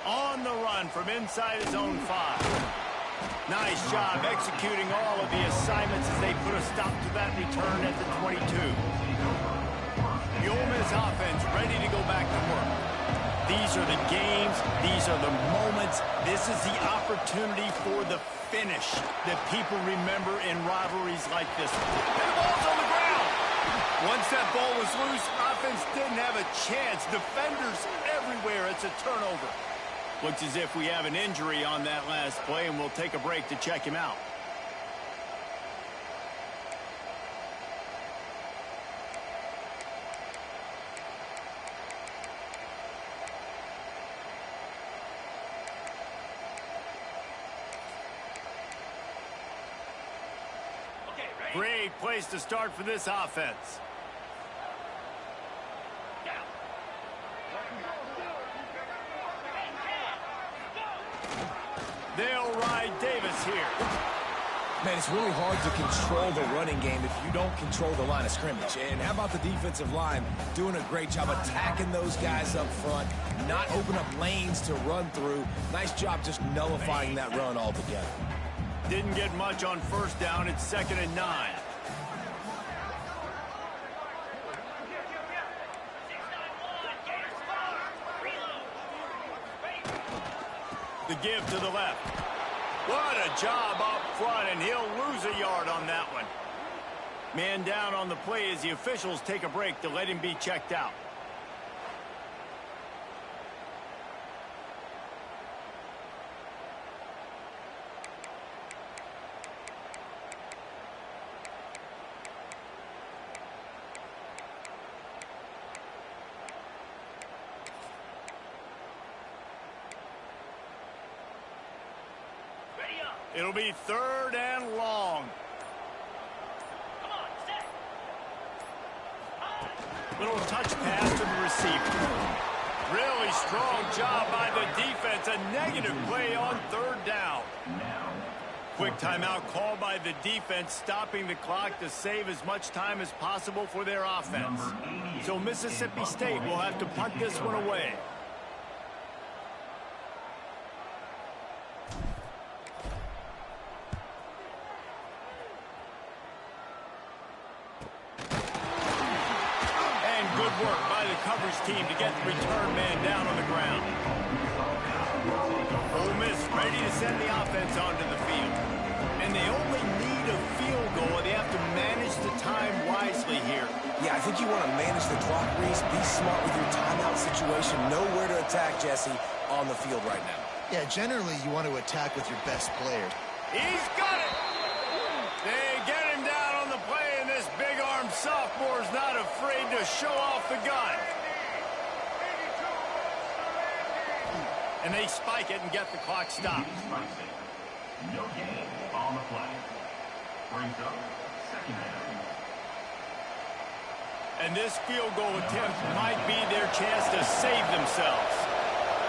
[SPEAKER 1] On the run from inside his own 5. Nice job executing all of the assignments as they put a stop to that return at the 22. The Ole Miss offense ready to go back to work. These are the games. These are the moments. This is the opportunity for the finish that people remember in rivalries like this one. And the ball's on the ground. Once that ball was loose, offense didn't have a chance. Defenders everywhere. It's a turnover. Looks as if we have an injury on that last play, and we'll take a break to check him out.
[SPEAKER 5] Okay, ready?
[SPEAKER 1] Great place to start for this offense. They'll ride Davis here.
[SPEAKER 6] Man, it's really hard to control the running game if you don't control the line of scrimmage. And how about the defensive line doing a great job attacking those guys up front, not open up lanes to run through. Nice job just nullifying that run altogether.
[SPEAKER 1] Didn't get much on first down. It's 2nd and 9. The give to the left. What a job up front, and he'll lose a yard on that one. Man down on the play as the officials take a break to let him be checked out. It'll be 3rd and long.
[SPEAKER 5] Come on, set.
[SPEAKER 1] Little touch pass to the receiver. Really strong job by the defense. A negative play on 3rd down. Quick timeout called by the defense, stopping the clock to save as much time as possible for their offense. So Mississippi State will have to punt this one away. Work by the coverage team to get the return man down on the ground. Ole Miss ready send the offense onto the field. And they only need a field goal. They have to manage the time wisely here.
[SPEAKER 2] Yeah, I think you want to manage the clock, Reese. Be smart with your timeout situation. Know where to attack, Jesse, on the field right now.
[SPEAKER 3] Yeah, generally you want to attack with your best player.
[SPEAKER 1] He's got it! They get him down on the play, and this big-armed sophomore is not afraid to show off the gun. And they spike it and get the clock stopped.
[SPEAKER 4] No gain on the play. Brings up second down.
[SPEAKER 1] And this field goal attempt might be their chance to save themselves.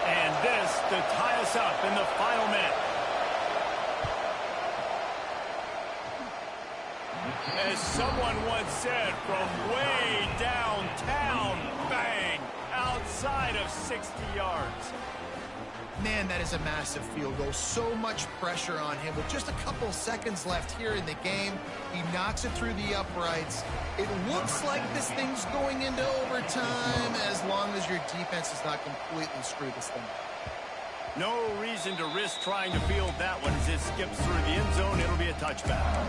[SPEAKER 1] And this to tie us up in the final minute. As someone once said, from way downtown, bang, outside of 60 yards.
[SPEAKER 3] Man, that is a massive field goal. So much pressure on him. With just a couple seconds left here in the game, he knocks it through the uprights. It looks like this thing's going into overtime as long as your defense does not completely screw this thing up.
[SPEAKER 1] No reason to risk trying to field that one as it skips through the end zone. It'll be a touchback.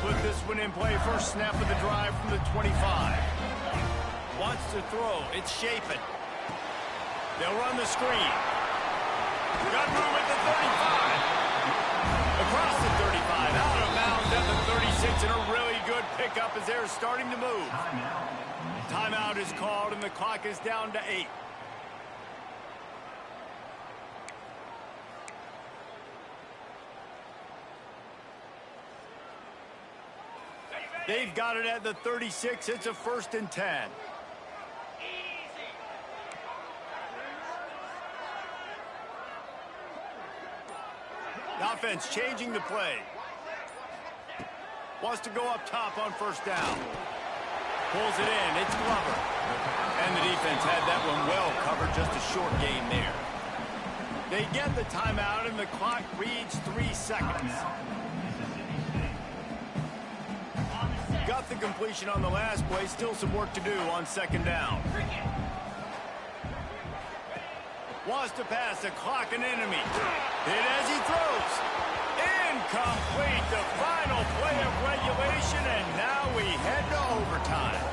[SPEAKER 1] Put this one in play. First snap of the drive from the 25. Wants to throw. It's Shapin. They'll run the screen. Got room at the 35. Across the 35. Out of bounds at the 36. And a really good pickup as they're starting to move. Timeout is called and the clock is down to 8. They've got it at the 36. It's a 1st and 10. The offense changing the play. Wants to go up top on 1st down. Pulls it in. It's Glover. And the defense had that one well covered. Just a short gain there. They get the timeout and the clock reads 3 seconds. Got the completion on the last play. Still some work to do on 2nd down. Wants to pass the clock an enemy. Hit as he throws. Incomplete. The final play of regulation, and now we head to overtime.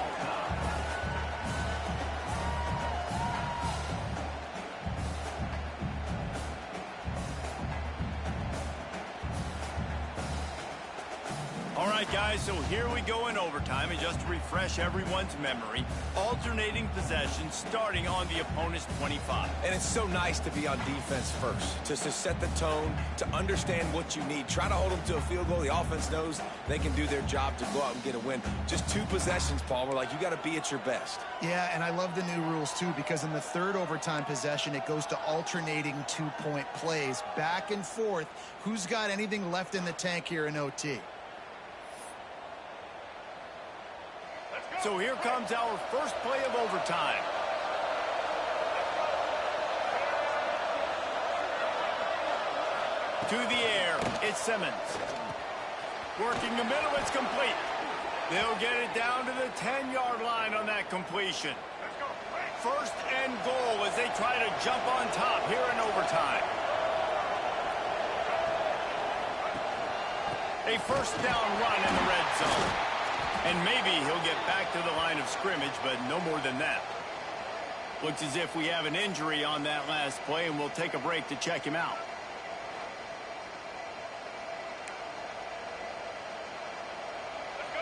[SPEAKER 1] All right, guys, so here we go in overtime, and just to refresh everyone's memory, alternating possession starting on the opponent's 25.
[SPEAKER 2] And it's so nice to be on defense first, just to set the tone, to understand what you need. Try to hold them to a field goal. The offense knows they can do their job to go out and get a win. Just 2 possessions, Palmer. Like, you got to be at your best.
[SPEAKER 3] Yeah, and I love the new rules, too, because in the 3rd overtime possession, it goes to alternating 2-point plays, back and forth. Who's got anything left in the tank here in OT?
[SPEAKER 1] So here comes our first play of overtime. To the air, it's Simmons. Working the middle, it's complete. They'll get it down to the 10-yard line on that completion. 1st and goal as they try to jump on top here in overtime. A 1st down run in the red zone. And maybe he'll get back to the line of scrimmage, but no more than that. Looks as if we have an injury on that last play, and we'll take a break to check him out.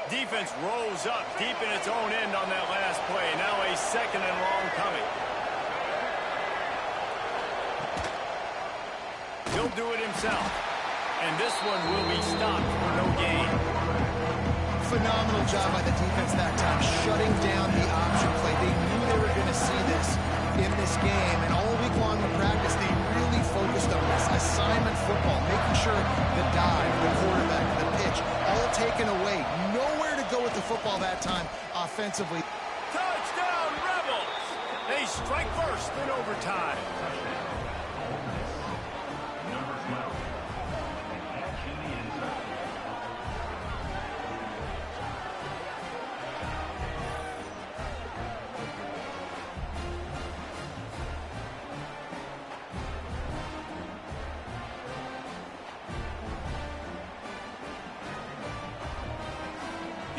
[SPEAKER 1] Defense rolls up deep in its own end on that last play. Now a 2nd and long coming. He'll do it himself. And this one will be stopped for no gain.
[SPEAKER 3] Phenomenal job by the defense that time, shutting down the option play. They knew they were going to see this in this game, and all week long in practice, they really focused on this assignment football, making sure the dive, the quarterback, the pitch, all taken away. Nowhere to go with the football that time offensively.
[SPEAKER 1] Touchdown, Rebels! They strike first in overtime.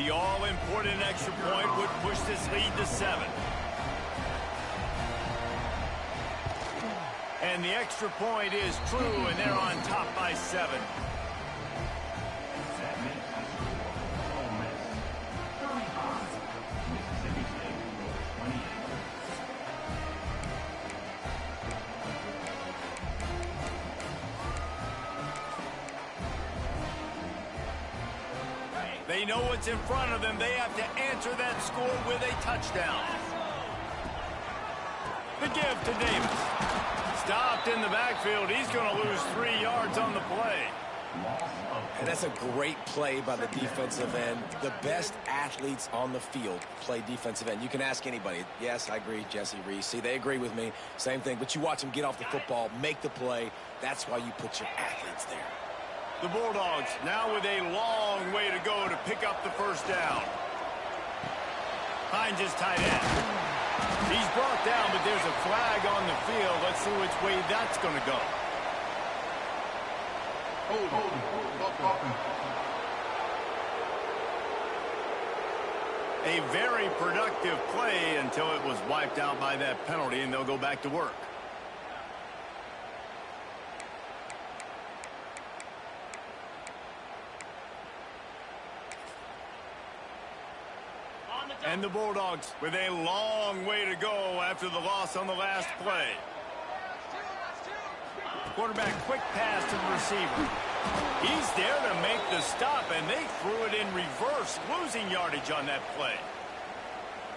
[SPEAKER 1] The all-important extra point would push this lead to 7. And the extra point is true, and they're on top by 7.
[SPEAKER 4] That makes the score Ole Miss 35, Mississippi State 28.
[SPEAKER 1] They know what's in front of them. They have to answer that score with a touchdown. The give to Davis. Stopped in the backfield. He's going to lose 3 yards on the play.
[SPEAKER 2] And that's a great play by the defensive end. The best athletes on the field play defensive end. You can ask anybody. Yes, I agree, Jesse Reese. See, they agree with me. Same thing. But you watch them get off the football, make the play. That's why you put your athletes there.
[SPEAKER 1] The Bulldogs now with a long way to go to pick up the first down. Hines is tight end. He's brought down, but there's a flag on the field. Let's see which way that's going to go. A very productive play until it was wiped out by that penalty, and they'll go back to work. And the Bulldogs with a long way to go after the loss on the last play. Quarterback quick pass to the receiver. He's there to make the stop, and they threw it in reverse, losing yardage on that play.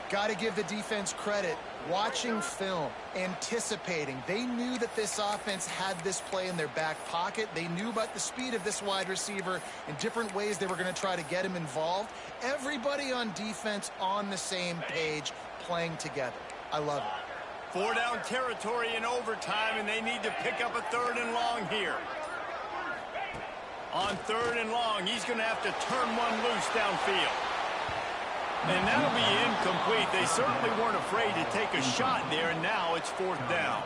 [SPEAKER 3] Got to give the defense credit. Watching film, anticipating. They knew that this offense had this play in their back pocket. They knew about the speed of this wide receiver and different ways they were going to try to get him involved. Everybody on defense on the same page, playing together. I love it.
[SPEAKER 1] 4-down territory in overtime, and they need to pick up a 3rd and long here. On 3rd and long, he's going to have to turn one loose downfield. And that'll be incomplete. They certainly weren't afraid to take a shot there, and now it's 4th down.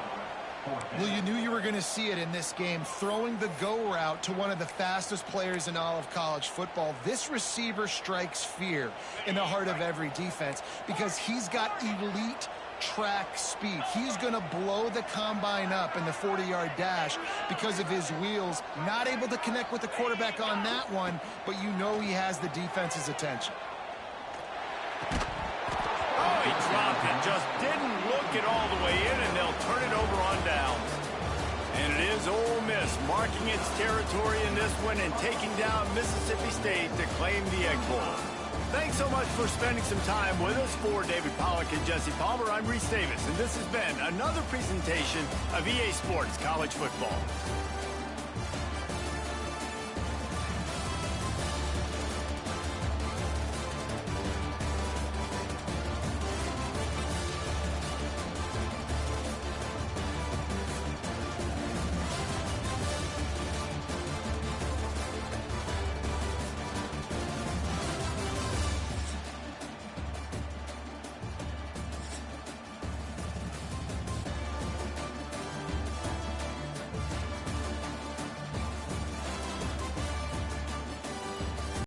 [SPEAKER 3] Well, you knew you were going to see it in this game, throwing the go route to one of the fastest players in all of college football. This receiver strikes fear in the heart of every defense because he's got elite track speed. He's going to blow the combine up in the 40-yard dash because of his wheels. Not able to connect with the quarterback on that one, but you know he has the defense's attention.
[SPEAKER 1] Oh, he dropped it. Just didn't look it all the way in, and they'll turn it over on downs. And it is Ole Miss marking its territory in this one and taking down Mississippi State to claim the Egg Bowl. Thanks so much for spending some time with us. For David Pollack and Jesse Palmer, I'm Reese Davis, and this has been another presentation of EA Sports College Football.